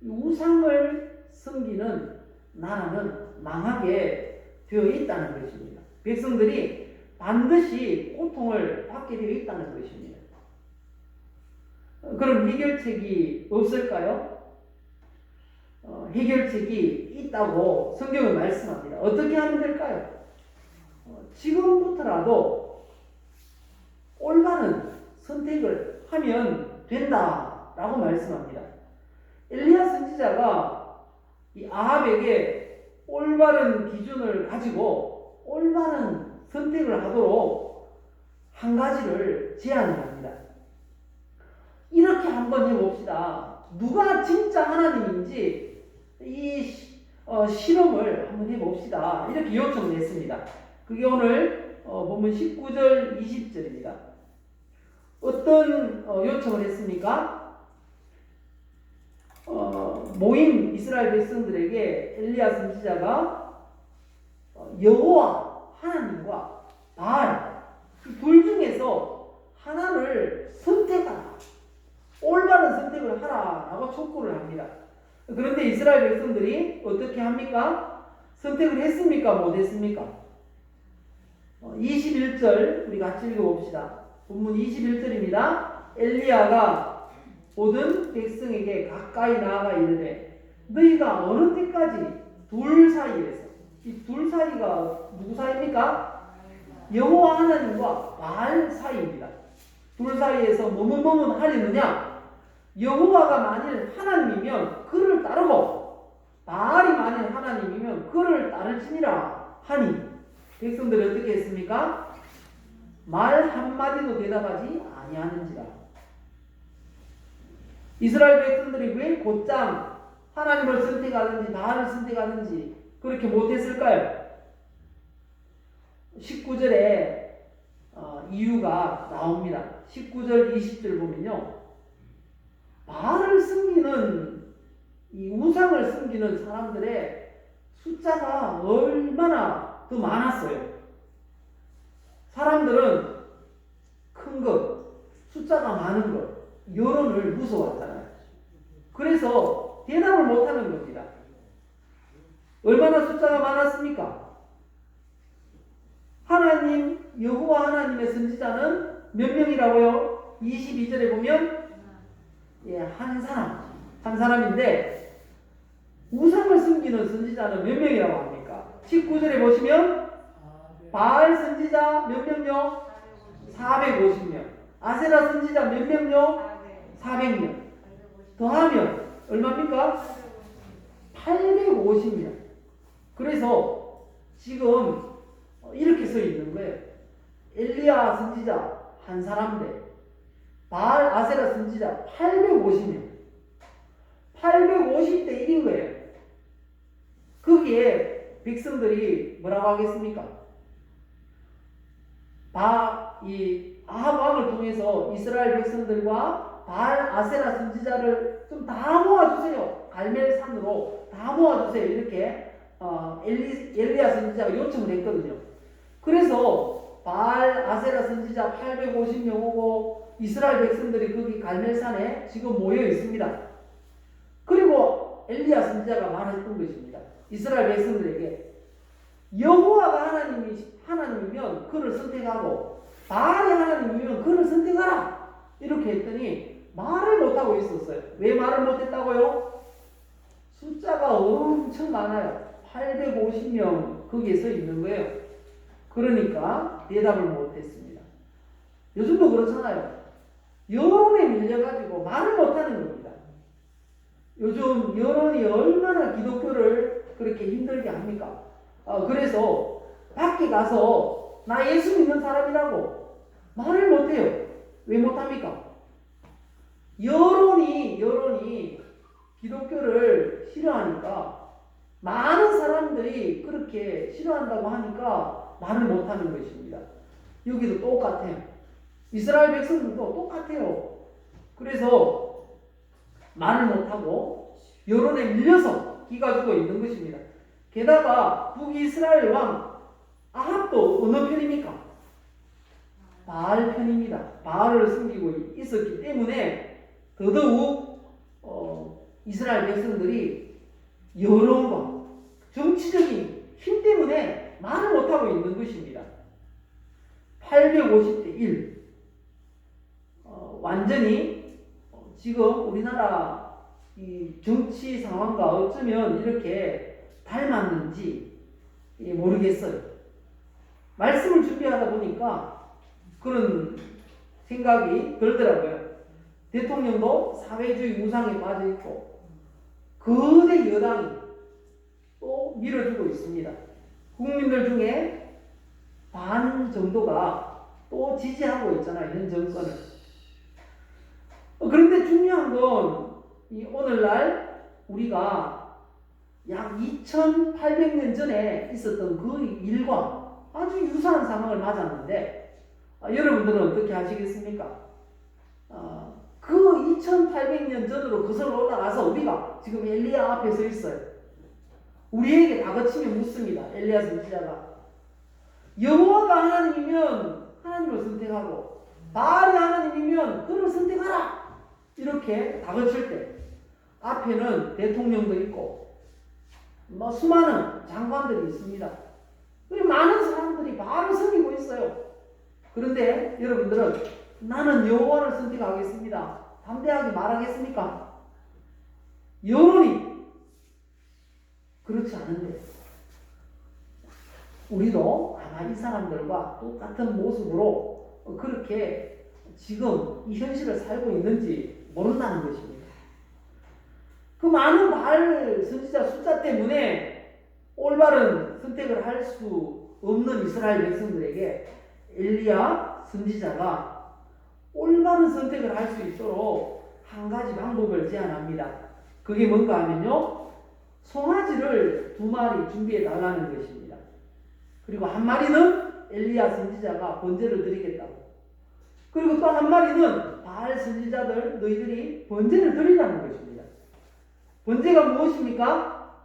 Speaker 2: 우상을 섬기는 나라는 망하게 되어 있다는 것입니다. 백성들이 반드시 고통을 받게 되어 있다는 것입니다. 그럼 해결책이 없을까요? 해결책이 있다고 성경은 말씀합니다. 어떻게 하면 될까요? 지금부터라도 올바른 선택을 하면 된다라고 말씀합니다. 엘리야 선지자가 이 아합에게 올바른 기준을 가지고 올바른 선택을 하도록 한 가지를 제안을 합니다. 이렇게 한번 해봅시다. 누가 진짜 하나님인지 이 실험을 한번 해봅시다. 이렇게 요청을 했습니다. 그게 오늘 본문 19절 20절입니다. 어떤 요청을 했습니까? 모인 이스라엘 백성들에게 엘리야 선지자가 여호와 하나님과 바알 둘 중에서 하나를 선택하라, 올바른 선택을 하라라고 촉구를 합니다. 그런데 이스라엘 백성들이 어떻게 합니까? 선택을 했습니까? 못했습니까? 21절 우리 같이 읽어봅시다. 본문 21절입니다. 엘리야가 모든 백성에게 가까이 나아가 이르되 너희가 어느 때까지 둘 사이에서, 이 둘 사이가 누구 사이입니까? 여호와 하나님과 바알 사이입니다. 둘 사이에서 뭐뭐 하려느냐? 여호와가 만일 하나님이면 그를 따르고 바알이 만일 하나님이면 그를 따를지니라 하니 백성들이 어떻게 했습니까? 말 한마디도 대답하지 아니하는지라. 이스라엘 백성들이 왜 곧장 하나님을 선택하든지 바알을 선택하든지 그렇게 못했을까요? 19절에 이유가 나옵니다. 19절 20절 보면요, 바알을 섬기는 이 우상을 섬기는 사람들의 숫자가 얼마나 더 많았어요. 사람들은 큰 것, 숫자가 많은 것, 여론을 무서워하잖아요. 그래서 대답을 못하는 겁니다. 얼마나 숫자가 많았습니까? 하나님, 여호와 하나님의 선지자는 몇 명이라고요? 22절에 보면 예, 한 사람인데 우상을 숨기는 선지자는 몇 명이라고 합니까? 19절에 보시면 바알 선지자 몇 명요? 450명. 아세라 선지자 몇 명요? 400명. 더하면 얼마입니까? 850명. 그래서 지금 이렇게 써 있는 거예요. 엘리야 선지자 한 사람 대 바알 아세라 선지자 850명. 850대 1인 거예요. 거기에 백성들이 뭐라고 하겠습니까? 이 아합 왕을 통해서 이스라엘 백성들과 바알 아세라 선지자를 좀 다 모아주세요. 갈멜산으로 다 모아주세요. 이렇게 엘리야 선지자가 요청을 했거든요. 그래서 바알 아세라 선지자 850명 오고 이스라엘 백성들이 거기 갈멜산에 지금 모여 있습니다. 그리고 엘리야 선지자가 말했던 것입니다. 이스라엘 백성들에게 여호와가 하나님이면 그를 선택하고 바알이 하나님이면 그를 선택하라. 이렇게 했더니 말을 못하고 있었어요. 왜 말을 못했다고요? 숫자가 엄청 많아요. 850명 거기에 서 있는 거예요. 그러니까 대답을 못했습니다. 요즘도 그렇잖아요. 여론에 밀려가지고 말을 못하는 겁니다. 요즘 여론이 얼마나 기독교를 그렇게 힘들게 합니까? 그래서 밖에 가서 나 예수 믿는 사람이라고 말을 못해요. 왜 못합니까? 여론이 기독교를 싫어하니까 많은 사람들이 그렇게 싫어한다고 하니까 말을 못하는 것입니다. 여기도 똑같아요. 이스라엘 백성들도 똑같아요. 그래서 말을 못하고 여론에 밀려서 기가 죽어 있는 것입니다. 게다가 북이스라엘 왕 아합도 어느 편입니까? 바알 편입니다. 바알을 숨기고 있었기 때문에 더더욱 이스라엘 백성들이 여론과 정치적인 힘 때문에 말을 못하고 있는 것입니다. 850대 1. 완전히 지금 우리나라 이 정치 상황과 어쩌면 이렇게 닮았는지 모르겠어요. 말씀을 준비하다 보니까 그런 생각이 들더라고요. 대통령도 사회주의 우상에 빠져있고 거대 여당이 또 밀어주고 있습니다. 국민들 중에 반 정도가 또 지지하고 있잖아요. 현 정권을. 그런데 중요한 건 이 오늘날 우리가 약 2800년 전에 있었던 그 일과 아주 유사한 상황을 맞았는데 여러분들은 어떻게 하시겠습니까? 그 2800년 전으로 거슬러 올라가서 우리가 지금 엘리야 앞에 서 있어요. 우리에게 다그치며 묻습니다. 엘리야 선지자가 여호와가 하나님이면 하나님을 선택하고 바알이 하나님이면 그를 선택하라. 이렇게 다그칠 때 앞에는 대통령도 있고 수많은 장관들이 있습니다. 그리고 많은 사람들이 바알을 섬기고 있어요. 그런데 여러분들은 나는 여호와를 선택하겠습니다. 담대하게 말하겠습니까? 여론이 그렇지 않은데 우리도 아마 이 사람들과 똑같은 모습으로 그렇게 지금 이 현실을 살고 있는지 모른다는 것입니다. 그 많은 바알 선지자 숫자 때문에 올바른 선택을 할 수 없는 이스라엘 백성들에게 엘리야 선지자가 올바른 선택을 할 수 있도록 한 가지 방법을 제안합니다. 그게 뭔가 하면요, 송아지를 2마리 준비해 달라는 것입니다. 그리고 한 마리는 엘리야 선지자가 번제를 드리겠다고. 그리고 또 한 마리는 바알 선지자들 너희들이 번제를 드리라는 것입니다. 번제가 무엇입니까?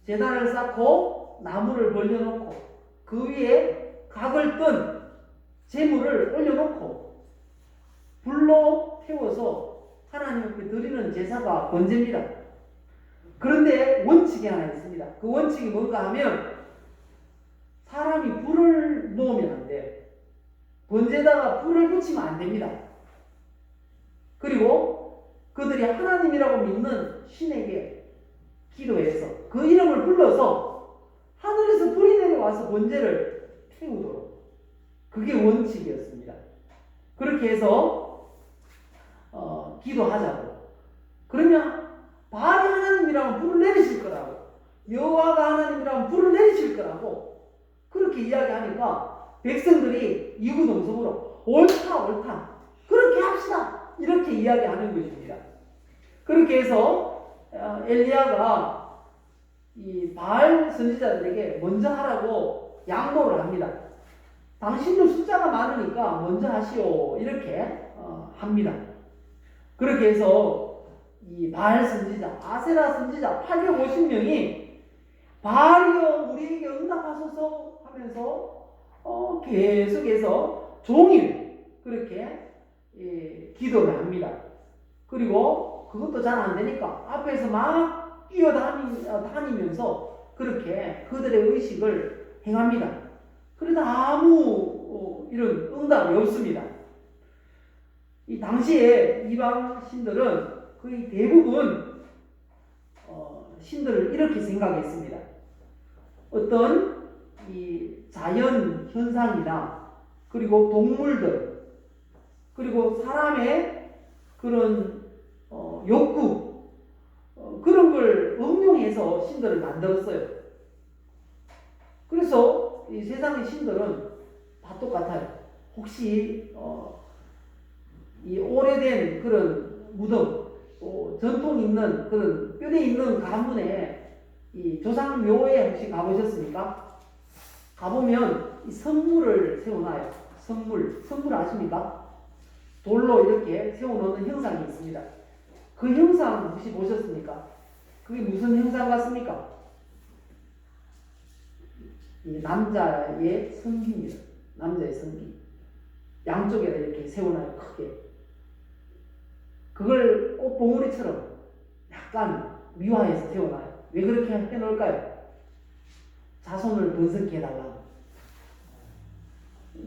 Speaker 2: 제단을 쌓고 나무를 벌려놓고 그 위에 각을 뜬 제물을 올려놓고 불로 태워서 하나님 앞에 드리는 제사가 번제입니다. 그런데 원칙이 하나 있습니다. 그 원칙이 뭔가 하면 사람이 불을 놓으면 안 돼요. 번제에다가 불을 붙이면 안 됩니다. 그리고 그들이 하나님이라고 믿는 신에게 기도해서 그 이름을 불러서 하늘에서 불이 내려와서 번제를 태우도록, 그게 원칙이었습니다. 그렇게 해서 기도하자고. 그러면 바알이 하나님이라면 불을 내리실 거라고, 여호와가 하나님이라면 불을 내리실 거라고 그렇게 이야기하니까 백성들이 이구동성으로 옳다 그렇게 합시다 이렇게 이야기하는 것입니다. 그렇게 해서 엘리야가 이 바알 선지자들에게 먼저 하라고 양보를 합니다. 당신도 숫자가 많으니까 먼저 하시오 이렇게 합니다. 그렇게 해서 이 바알 선지자, 아세라 선지자 850명이 바알이여 우리에게 응답하소서 하면서 계속해서 종일 그렇게 기도를 합니다. 그리고 그것도 잘 안 되니까 앞에서 막 뛰어다니면서 그렇게 그들의 의식을 행합니다. 그래도 아무 이런 응답이 없습니다. 이 당시에 이방 신들은 거의 대부분 신들을 이렇게 생각했습니다. 어떤 이 자연 현상이나 그리고 동물들 그리고 사람의 그런 욕구 그런 걸 응용해서 신들을 만들었어요. 그래서 이 세상의 신들은 다 똑같아요. 혹시 이 오래된 그런 무덤, 또 전통 있는 그런 뼈대 있는 가문에 이 조상 묘에 혹시 가보셨습니까? 가보면 이 성물을 세워놔요. 성물 아십니까? 돌로 이렇게 세워놓는 형상이 있습니다. 그 형상 혹시 보셨습니까? 그게 무슨 형상 같습니까? 이 남자의 성기입니다. 남자의 성기. 양쪽에다 이렇게 세워놔요. 크게. 그걸 꽃봉오리처럼 약간 미화해서 세워놔요. 왜 그렇게 해놓을까요? 자손을 번성케 해달라고.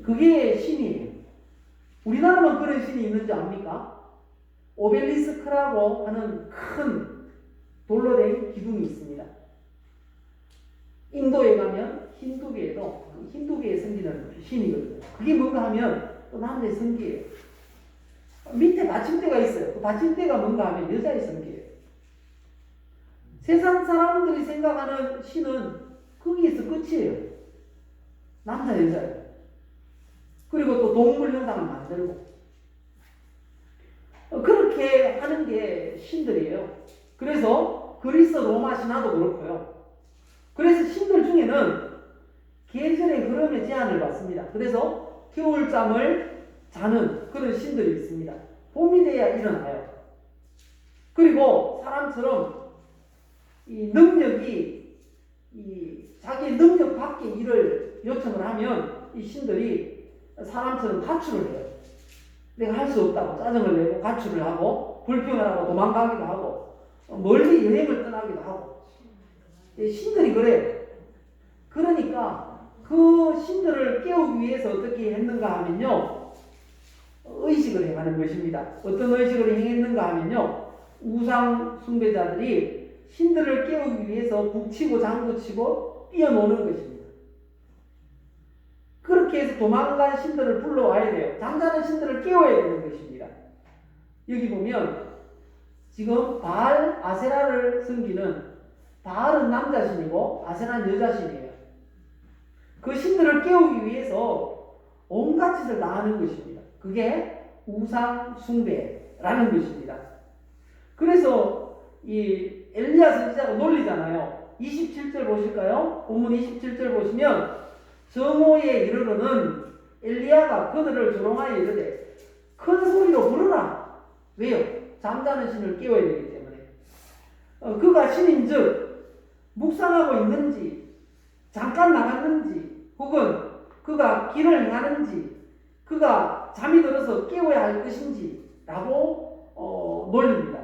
Speaker 2: 그게 신이에요. 우리나라만 그런 신이 있는지 압니까? 오벨리스크라고 하는 큰 돌로 된 기둥이 있습니다. 인도에 가면 힌두교에 섬기는 신이거든요. 그게 뭔가 하면 또 남자의 성기예요. 밑에 받침대가 있어요. 그 받침대가 뭔가 하면 여자의 성기예요. 세상 사람들이 생각하는 신은 거기에서 끝이에요. 남자, 여자예요. 그리고 또 동물 형상을 만들고 그렇게 하는 게 신들이에요. 그래서 그리스 로마 신화도 그렇고요. 그래서 신들 중에는 계절의 흐름에 제한을 받습니다. 그래서 겨울잠을 자는 그런 신들이 있습니다. 봄이 돼야 일어나요. 그리고 사람처럼 이 능력이 자기 능력 밖의 일을 요청을 하면 이 신들이 사람처럼 가출을 해요. 내가 할 수 없다고 짜증을 내고 가출을 하고 불평을 하고 도망가기도 하고 멀리 여행을 떠나기도 하고 신들이 그래요. 그러니까 그 신들을 깨우기 위해서 어떻게 했는가 하면요, 의식을 행하는 것입니다. 어떤 의식을 행했는가 하면요, 우상 숭배자들이 신들을 깨우기 위해서 북치고 장구치고 뛰어노는 것입니다. 그렇게 해서 도망간 신들을 불러와야 돼요. 잠자는 신들을 깨워야 되는 것입니다. 여기 보면 지금 바알, 아세라를 섬기는 바알은 남자신이고 아세라는 여자신이에요. 그 신들을 깨우기 위해서 온갖 짓을 다 하는 것입니다. 그게 우상 숭배라는 것입니다. 그래서 이 엘리야 선지자가 놀리잖아요. 27절 보실까요? 본문 27절 보시면 정오에 이르러는 엘리야가 그들을 조롱하여 이르되 큰 소리로 부르라. 왜요? 잠자는 신을 깨워야 되기 때문에. 그가 신인즉 묵상하고 있는지 잠깐 나갔는지 혹은 그가 길을 행하는지 그가 잠이 들어서 깨워야 할 것인지 라고 놀립니다.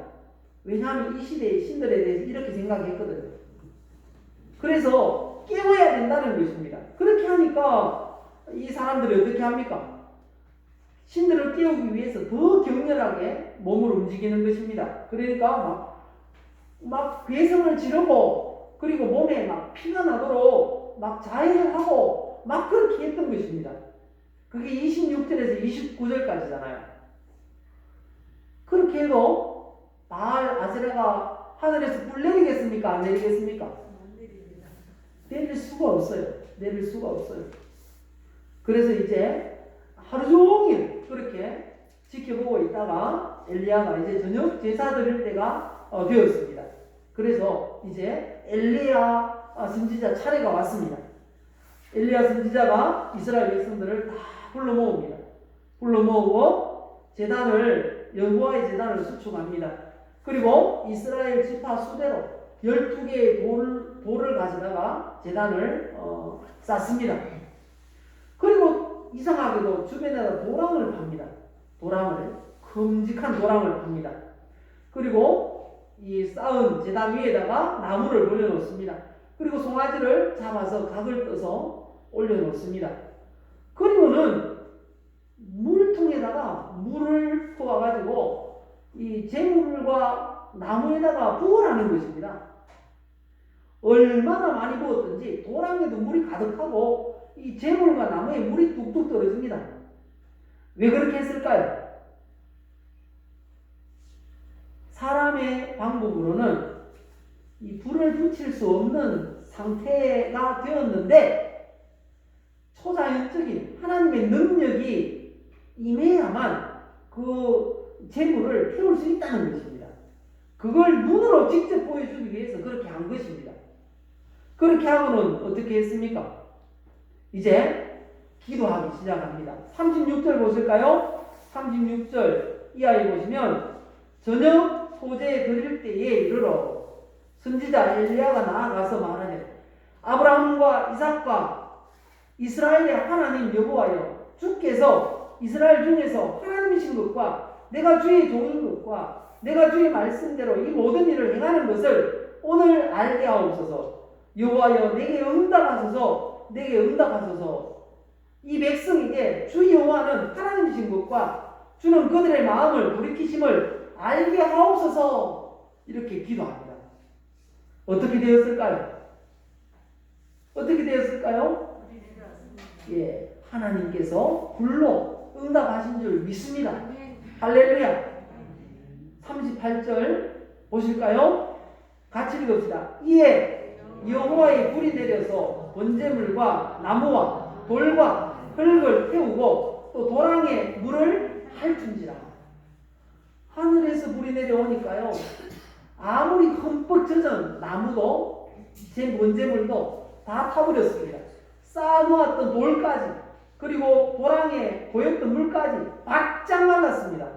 Speaker 2: 왜냐하면 이 시대의 신들에 대해서 이렇게 생각했거든요. 그래서 깨워야 된다는 것입니다. 그렇게 하니까 이 사람들이 어떻게 합니까? 신들을 깨우기 위해서 더 격렬하게 몸을 움직이는 것입니다. 그러니까 막 괴성을 지르고 그리고 몸에 막 피가 나도록 막 자해를 하고 막 그렇게 했던 것입니다. 그게 26절에서 29절까지잖아요. 그렇게 해도 바알 아세라가 하늘에서 뿔 내리겠습니까? 안 내리겠습니까? 내릴 수가 없어요. 내릴 수가 없어요. 그래서 이제 하루 종일 그렇게 지켜보고 있다가 엘리야가 이제 저녁 제사 드릴 때가 되었습니다. 그래서 이제 엘리야 선지자 차례가 왔습니다. 엘리야 선지자가 이스라엘 백성들을 다 불러 모읍니다. 불러 모으고 여호와의 제단을 수축합니다. 그리고 이스라엘 지파 수대로 12개의 돌을 가져다가 제단을 쌓습니다. 그리고 이상하게도 주변에다 도랑을 팝니다. 큼직한 도랑을 팝니다. 그리고 이 쌓은 제단 위에다가 나무를 올려놓습니다. 그리고 송아지를 잡아서 각을 떠서 올려놓습니다. 그리고는 물통에다가 물을 부어가지고 이 재물과 나무에다가 부으라는 것입니다. 얼마나 많이 부었든지 도랑에도 물이 가득하고 이 재물과 나무에 물이 뚝뚝 떨어집니다. 왜 그렇게 했을까요? 사람의 방법으로는 이 불을 붙일 수 없는 상태가 되었는데 초자연적인 하나님의 능력이 임해야만 그 재물을 태울 수 있다는 것입니다. 그걸 눈으로 직접 보여주기 위해서 그렇게 한 것입니다. 그렇게 하고는 어떻게 했습니까? 이제 기도하기 시작합니다. 36절 보실까요? 36절 이하에 보시면 저녁 소재 드릴 때에 이르러 선지자 엘리야가 나아가서 말하되 아브라함과 이삭과 이스라엘의 하나님 여호와여 주께서 이스라엘 중에서 하나님이신 것과 내가 주의 종인 것과 내가 주의 말씀대로 이 모든 일을 행하는 것을 오늘 알게 하옵소서. 여호와여 내게 응답하소서. 내게 응답하소서. 이 백성에게 주 여호와는 하나님이신 것과 주는 그들의 마음을 돌이키심을 알게 하옵소서. 이렇게 기도합니다. 어떻게 되었을까요? 어떻게 되었을까요? 예, 하나님께서 불로 응답하신 줄 믿습니다. 할렐루야. 38절 보실까요? 같이 읽읍시다. 이에 여호와의 불이 내려서 번제물과 나무와 돌과 흙을 태우고 또 도랑에 물을 핥은지라. 하늘에서 불이 내려오니까요, 아무리 흠뻑 젖은 나무도 제 번제물도 다 타버렸습니다. 쌓아놓았던 돌까지 그리고 도랑에 고였던 물까지 바짝 말랐습니다.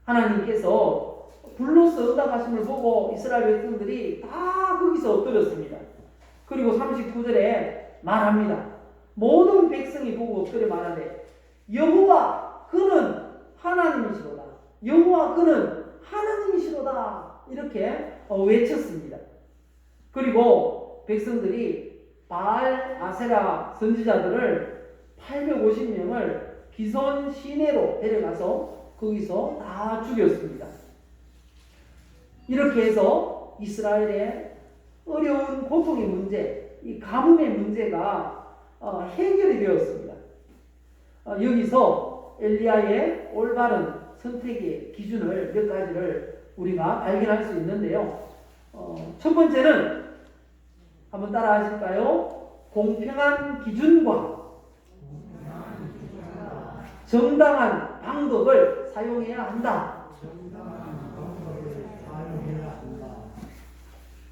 Speaker 2: 하나님께서 불로서 응답하심을 보고 이스라엘 백성들이 다 거기서 엎드렸습니다. 그리고 39절에 말합니다. 모든 백성이 보고 엎드려 말하되 여호와 그는 하나님이시로다. 여호와 그는 하나님이시로다. 이렇게 외쳤습니다. 그리고 백성들이 바알 아세라 선지자들을 850명을 기손 시내로 데려가서 거기서 다 죽였습니다. 이렇게 해서 이스라엘의 어려운 고통의 문제, 이 가뭄의 문제가 해결이 되었습니다. 여기서 엘리야의 올바른 선택의 기준을 몇 가지를 우리가 발견할 수 있는데요. 첫 번째는 한번 따라 하실까요? 공평한 기준과 정당한 방법을 사용해야 한다.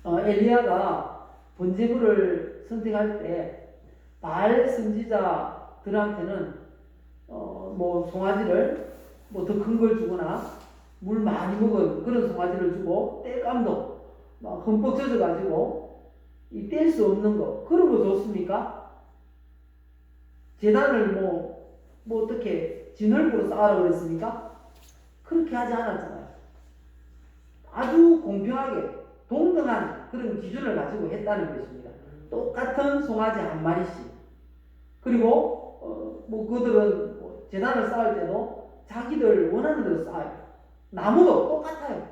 Speaker 2: 엘리야가 번제물을 선택할 때 바알 선지자들한테는 송아지를 더 큰 걸 주거나 물 많이 먹은 그런 송아지를 주고 땔감도 막 흠뻑 젖어가지고 이 뗄 수 없는 거 그런 거 줬습니까? 제단을 어떻게 진흙으로 쌓으라고 그랬습니까? 그렇게 하지 않았잖아요. 아주 공평하게 동등한 그런 기준을 가지고 했다는 것입니다. 똑같은 송아지 한 마리씩. 그리고 그들은 재단을 쌓을 때도 자기들 원하는 대로 쌓아요. 나무도 똑같아요.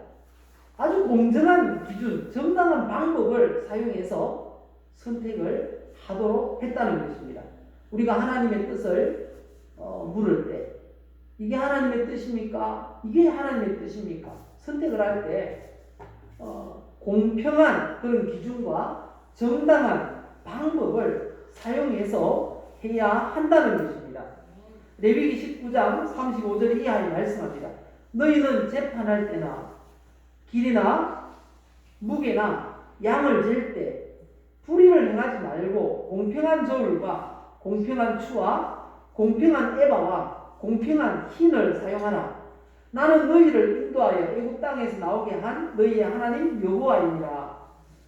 Speaker 2: 아주 공정한 기준, 정당한 방법을 사용해서 선택을 하도록 했다는 것입니다. 우리가 하나님의 뜻을 물을 때 이게 하나님의 뜻입니까? 이게 하나님의 뜻입니까? 선택을 할 때 공평한 그런 기준과 정당한 방법을 사용해서 해야 한다는 것입니다. 레위기 19장 35절 이하에 말씀합니다. 너희는 재판할 때나 길이나 무게나 양을 잴 때 불의를 행하지 말고 공평한 저울과 공평한 추와 공평한 에바와 공평한 흰을 사용하라. 나는 너희를 인도하여 애굽 땅에서 나오게 한 너희의 하나님 여호와이니라.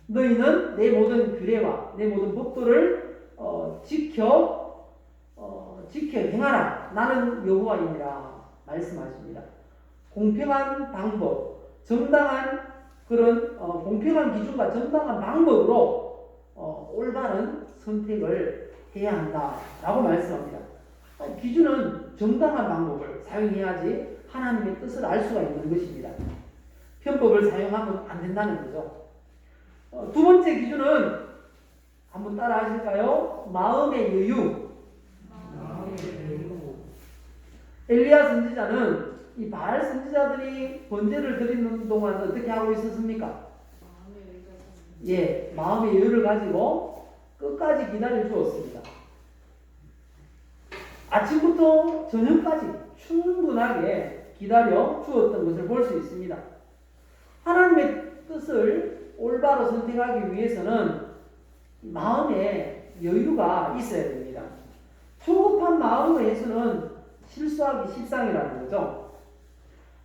Speaker 2: 너희는 내 모든 규례와 내 모든 법도를 지켜 행하라. 나는 여호와이니라 말씀하십니다. 공평한 방법, 정당한 그런 공평한 기준과 정당한 방법으로 올바른 선택을 해야 한다라고 말씀합니다. 기준은 정당한 방법을 사용해야지 하나님의 뜻을 알 수가 있는 것입니다. 편법을 사용하면 안 된다는 거죠. 두 번째 기준은 한번 따라 하실까요? 마음의 여유. 엘리야 선지자는 이 바알 선지자들이 번제를 드리는 동안 어떻게 하고 있었습니까? 예, 마음의 여유를 가지고 끝까지 기다려 주었습니다. 아침부터 저녁까지 충분하게 기다려 주었던 것을 볼 수 있습니다. 하나님의 뜻을 올바로 선택하기 위해서는 마음에 여유가 있어야 됩니다. 초급한 마음으로 해서는 실수하기 십상이라는 거죠.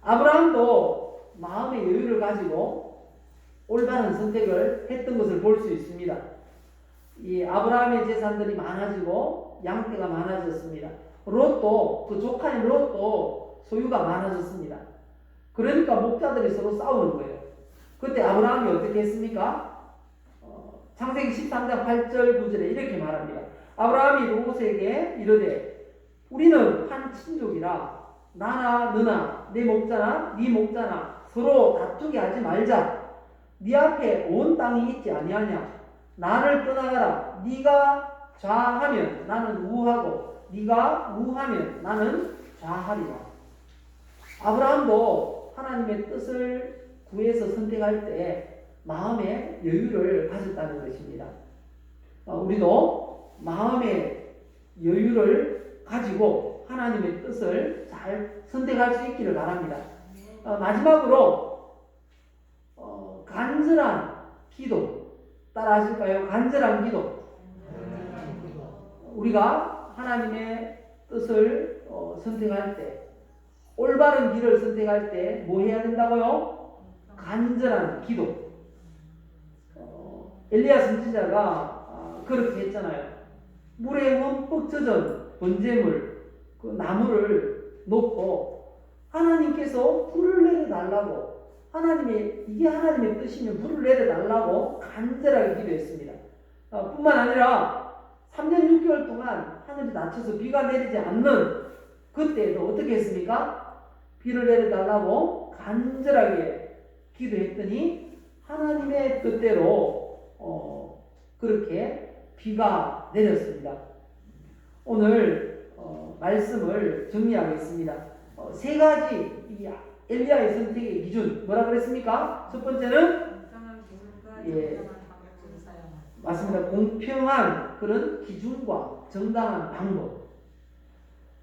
Speaker 2: 아브라함도 마음의 여유를 가지고 올바른 선택을 했던 것을 볼 수 있습니다. 이 아브라함의 재산들이 많아지고 양떼가 많아졌습니다. 롯도, 그 조카인 롯도 소유가 많아졌습니다. 그러니까 목자들이 서로 싸우는 거예요. 그때 아브라함이 어떻게 했습니까? 창세기 13장 8절 9절에 이렇게 말합니다. 아브라함이 롯에게 이르되 우리는 한 친족이라 나나 너나 내 목자나 네 목자나 서로 다투게 하지 말자. 네 앞에 온 땅이 있지 아니하냐. 나를 떠나가라. 네가 좌하면 나는 우하고 네가 우하면 나는 좌하리라. 아브라함도 하나님의 뜻을 구해서 선택할 때 마음의 여유를 가졌다는 것입니다. 우리도 마음의 여유를 가지고 하나님의 뜻을 잘 선택할 수 있기를 바랍니다. 마지막으로 간절한 기도 따라 하실까요? 간절한 기도. 우리가 하나님의 뜻을 선택할 때, 올바른 길을 선택할 때 뭐 해야 된다고요? 간절한 기도. 엘리야 선지자가 그렇게 했잖아요. 물에 흠뻑 젖은 번제물, 그 나무를 놓고 하나님께서 불을 내려달라고, 이게 하나님의 뜻이면 불을 내려달라고 간절하게 기도했습니다. 뿐만 아니라 3년 6개월 동안 하늘이 닫혀서 비가 내리지 않는 그때도 어떻게 했습니까? 비를 내려달라고 간절하게 기도했더니 하나님의 뜻대로 그렇게 비가 내렸습니다. 오늘 말씀을 정리하겠습니다. 세 가지 이 엘리야의 선택의 기준 뭐라 그랬습니까? 첫 번째는 맞습니다. 공평한 그런 기준과 정당한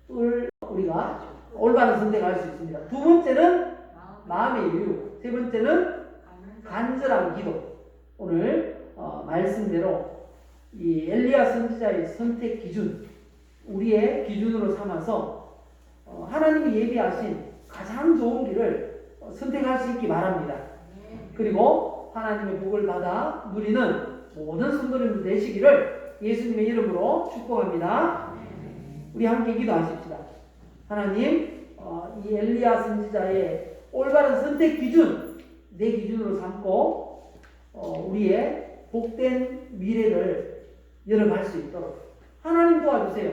Speaker 2: 방법을 우리가 올바른 선택할 수 있습니다. 두 번째는 마음의 여유, 세 번째는 간절한 기도. 오늘 말씀대로 이 엘리야 선지자의 선택 기준, 우리의 기준으로 삼아서 하나님이 예비하신 가장 좋은 길을 선택할 수 있기 바랍니다. 그리고 하나님의 복을 받아 누리는 모든 성도님들 되시기를 예수님의 이름으로 축복합니다. 우리 함께 기도하십시다. 하나님, 이 엘리야 선지자의 올바른 선택 기준, 내 기준으로 삼고 우리의 복된 미래를 열어갈 수 있도록 하나님 도와주세요.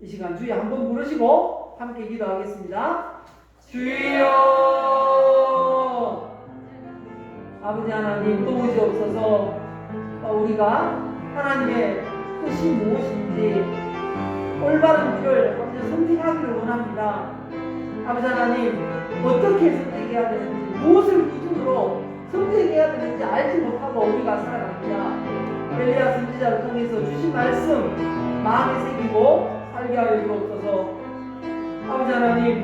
Speaker 2: 이 시간 주에 한번 부르시고 들고 함께 기도하겠습니다. 주여 아버지 하나님 도우시옵소서. 우리가 하나님의 뜻이 무엇인지 올바른 길을 먼저 선택하기를 원합니다. 아버지 하나님 어떻게 선택해야 되는지 무엇을 기준으로 선택해야 되는지 알지 못하고 우리가 살아갑니다. 엘리야 선지자를 통해서 주신 말씀 마음에 새기고 살게 하여 주옵소서. 아버지 하나님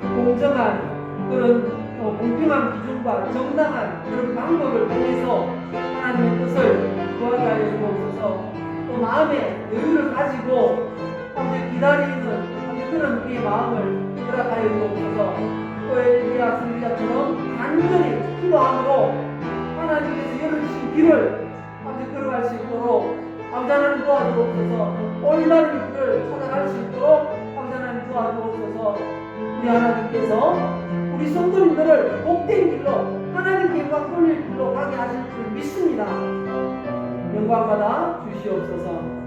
Speaker 2: 공정한 그런 공평한 기준과 정당한 그런 방법을 통해서 하나님의 뜻을 구하게 하여 주옵소서. 또 마음의 여유를 가지고 아버지 기다리는 그런 우리의 마음을 허락하여 주옵소서. 또 엘리야 선지자처럼 간절히 기도함으로 하나님께서 열어주신 길을 아버지 걸어갈 수 있도록 아버지 하나님 도와주옵소서. 올바른 길을 찾아갈 수 있도록 아버지 하나님 도와주옵소서. 우리 하나님께서 우리 성도님들을 복된 길로 하나님께 영광 돌릴 길로 가게 하실 줄 믿습니다. 영광받아 주시옵소서.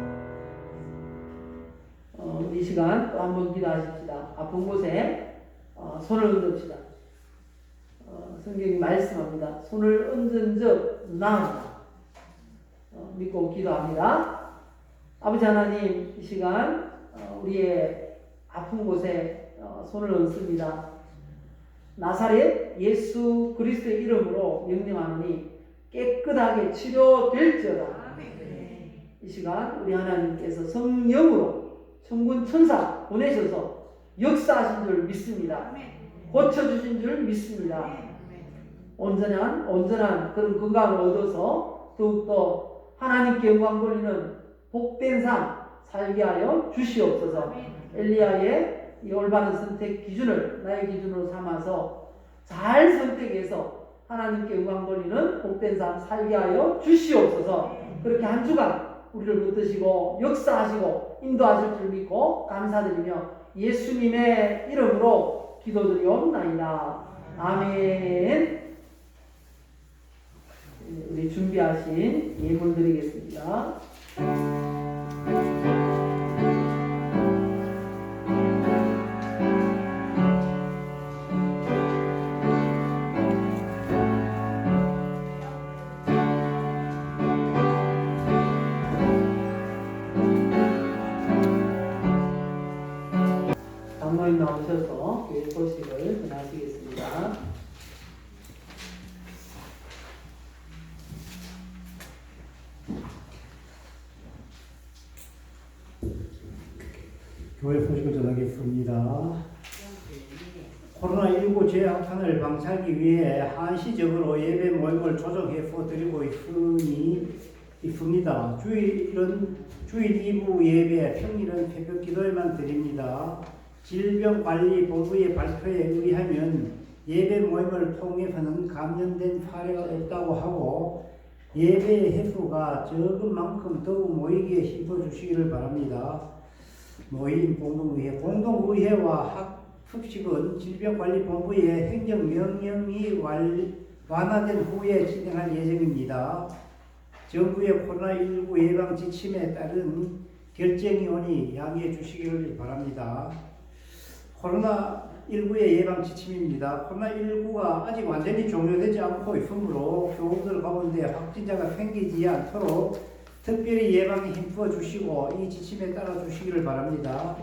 Speaker 2: 이 시간 또 한번 기도하십시다. 아픈 곳에 손을 얹읍시다. 성경이 말씀합니다. 손을 얹은 즉 나은다. 믿고 기도합니다. 아버지 하나님 이 시간 우리의 아픈 곳에 손을 얹습니다. 나사렛 예수 그리스도의 이름으로 명령하노니 깨끗하게 치료될지어다. 이 시간 우리 하나님께서 성령으로 천군 천사 보내셔서 역사하신 줄 믿습니다. 고쳐주신 줄 믿습니다. 온전한 그런 건강을 얻어서 더욱더 하나님께 영광 돌리는 복된 삶 살게 하여 주시옵소서. 엘리야의 이 올바른 선택 기준을 나의 기준으로 삼아서 잘 선택해서 하나님께 영광 돌리는 복된 삶 살게 하여 주시옵소서. 그렇게 한 주간 우리를 붙드시고 역사하시고 인도하실 줄 믿고 감사드리며 예수님의 이름으로 기도드리옵나이다. 아멘. 우리 준비하신 예물 드리겠습니다. 장로님 나오셔서 교회 소식을 전하시겠습니다.
Speaker 4: 교회 소식을 전하겠습니다. 코로나19 재확산을 방지하기 위해 한시적으로 예배 모임을 조정해서 드리고 있습니다. 주일은 주일 2부 예배, 평일은 새벽 기도에만 드립니다. 질병관리본부의 발표에 의하면 예배 모임을 통해서는 감염된 사례가 없다고 하고 예배 횟수가 적은 만큼 더욱 모이기에 힘써주시기를 바랍니다. 모임 공동의회와 학습식은 질병관리본부의 행정명령이 완화된 후에 진행할 예정입니다. 정부의 코로나19 예방 지침에 따른 결정이 오니 양해해 주시기를 바랍니다. 코로나19의 예방 지침입니다. 코로나19가 아직 완전히 종료되지 않고 있으므로 교우들 가운데 확진자가 생기지 않도록 특별히 예방에 힘써 주시고 이 지침에 따라 주시기를 바랍니다.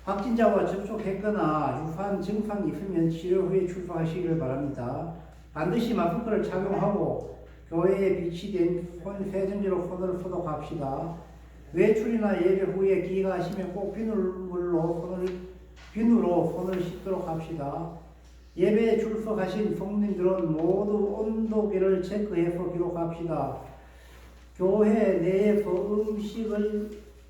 Speaker 4: 확진자와 접촉했거나 유사한 증상이 있으면 치료 후에 출소하시기를 바랍니다. 반드시 마스크를 착용하고 교회에 비치된 손세정제로 손을 소독합시다. 외출이나 예배 후에 기가하시면 꼭 비누로 손을 씻도록 합시다. 예배에 출석하신 성도님들은 모두 온도계를 체크해서 기록합시다. 교회 내에서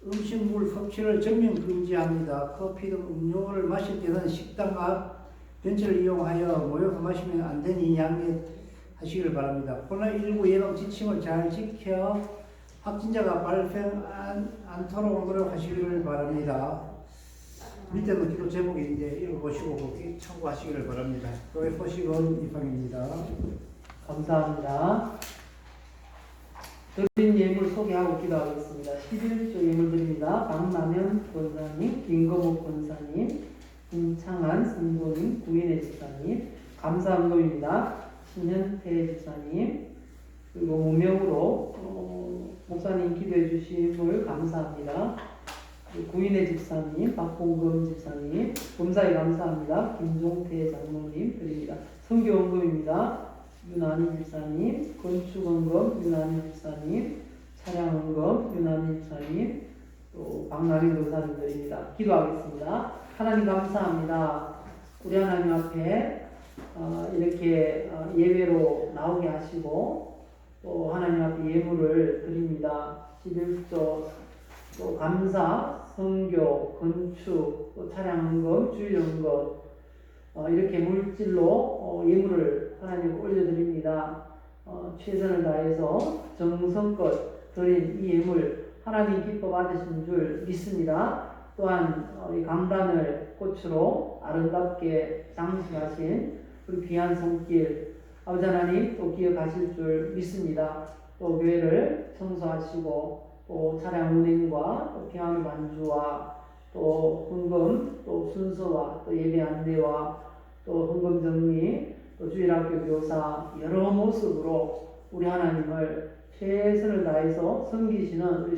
Speaker 4: 음식물 섭취를 전면 금지합니다. 커피 등 음료를 마실 때는 식당 앞 벤치를 이용하여 모여서 마시면 안 되니 양해하시기를 바랍니다. 코로나19 예방 지침을 잘 지켜 확진자가 발생 않도록 노력하시기를 바랍니다. 밑에도 기도 제목인데 읽어보시고 거기 참고하시기를 바랍니다. 교회 소식은 이상입니다.
Speaker 2: 감사합니다. 드린 예물 소개하고 기도하겠습니다. 11조 예물 드립니다. 박남현 권사님, 김거목 권사님, 김창한 성도님, 구인혜 집사님, 감사헌금입니다. 신현태 집사님, 그리고 무명으로 목사님 기도해 주심을 감사합니다. 구인혜 집사님, 박봉금 집사님, 범사에 감사합니다. 김종태 장로님 드립니다. 선교헌금입니다. 윤한희 집사님, 건축헌금 윤한희 집사님, 차량헌금 윤한희 집사님, 또 박남인 권사님 드립니다. 기도하겠습니다. 하나님 감사합니다. 우리 하나님 앞에 이렇게 예배로 나오게 하시고 또 하나님 앞에 예물을 드립니다. 11조 또 감사, 선교, 건축, 또 차량헌금, 주일헌금 이렇게 물질로 예물을 하나님 올려드립니다. 최선을 다해서 정성껏 드린 이 예물 하나님 기뻐 받으신 줄 믿습니다. 또한 이 강단을 꽃으로 아름답게 장식하신 우리 귀한 손길 아버지 하나님 또 기억하실 줄 믿습니다. 또 교회를 청소하시고 또 차량 운행과 또 피아노 반주와 또 헌금 또 순서와 또 예배 안내와 또 헌금 정리 또 주일학교 교사 여러 모습으로 우리 하나님을 최선을 다해서 섬기시는 우리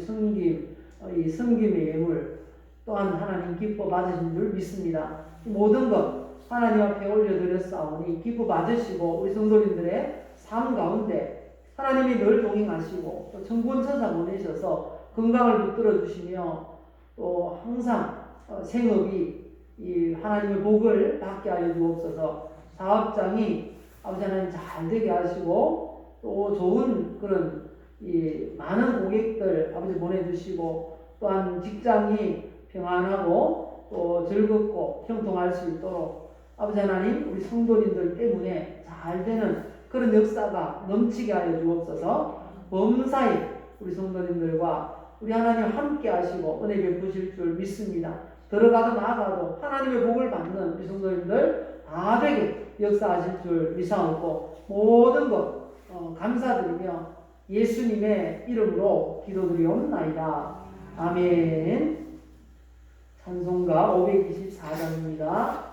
Speaker 2: 이 섬김의 예물 또한 하나님 기뻐 받으신 줄 믿습니다. 모든 것 하나님 앞에 올려드렸사오니 기뻐 받으시고 우리 성도님들의 삶 가운데 하나님이 늘 동행하시고 또 천군천사 보내셔서 건강을 붙들어 주시며 또 항상 생업이 이 하나님의 복을 받게 하여 주옵소서. 사업장이 아버지 하나님 잘 되게 하시고 또 좋은 그런 이 많은 고객들 아버지 보내주시고 또한 직장이 평안하고 또 즐겁고 형통할 수 있도록 아버지 하나님 우리 성도님들 때문에 잘 되는 그런 역사가 넘치게 하여 주옵소서. 범사에 우리 성도님들과 우리 하나님 함께 하시고 은혜 베푸실 줄 믿습니다. 들어가도 나가도 하나님의 복을 받는 우리 성도님들 다 되게 역사하실 줄 믿사오고 모든 것 감사드리며 예수님의 이름으로 기도드리옵나이다. 아멘. 찬송가 524장입니다.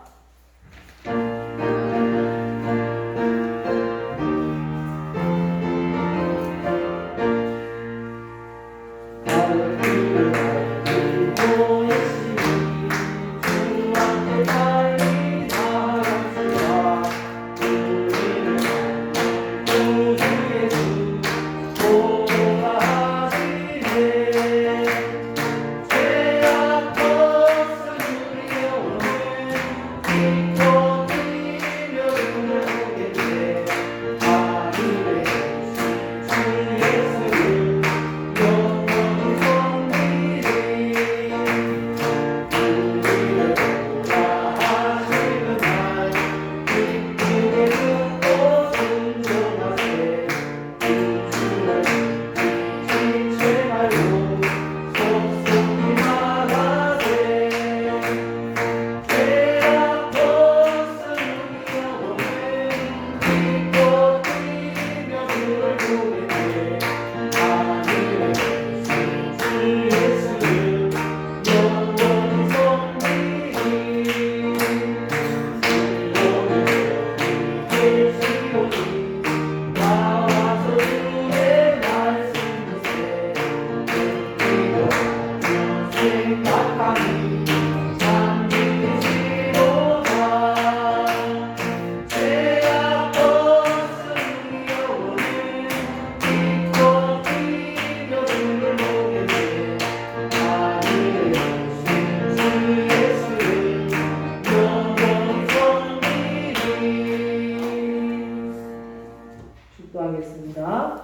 Speaker 2: 축도하겠습니다.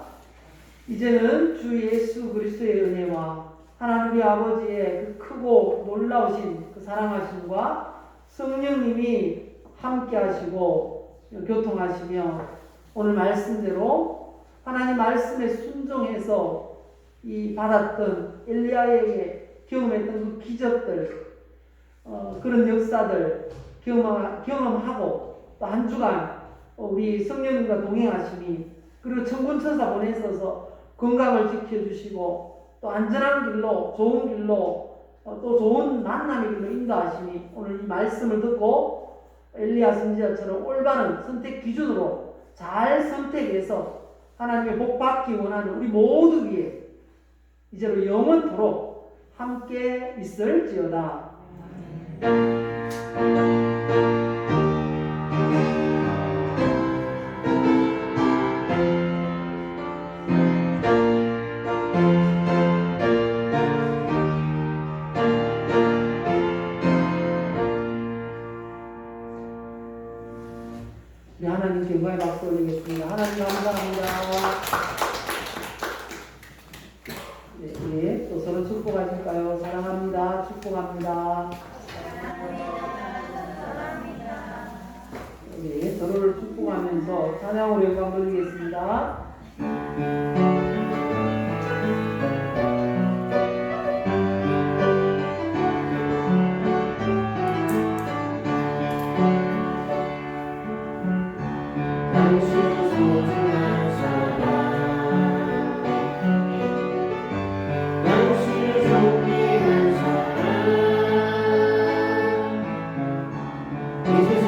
Speaker 2: 이제는 주 예수 그리스도의 은혜와 하나님 우리 아버지의 그 크고 놀라우신 그 사랑하심과 성령님이 함께 하시고 교통하시며 오늘 말씀대로 하나님 말씀에 순종해서 이 받았던 엘리야에게 경험했던 그 기적들 그런 역사들 경험하고 또 한 주간 우리 성령님과 동행하심이 그리고 천군천사 보내셔서 건강을 지켜주시고 또 안전한 길로 좋은 길로 또 좋은 만남의 길로 인도하시니 오늘 이 말씀을 듣고 엘리야 선지자처럼 올바른 선택 기준으로 잘 선택해서 하나님의 복 받기 원하는 우리 모두 위에 이제로 영원토록 함께 있을지어다. 우리 하나님께 영광의 박수 올리겠습니다. 하나님 감사합니다. 네, 우리 또 서로 축복하실까요? 사랑합니다. 축복합니다. 우리 서로를 축복하면서 찬양으로 영광 돌리겠습니다.
Speaker 4: 이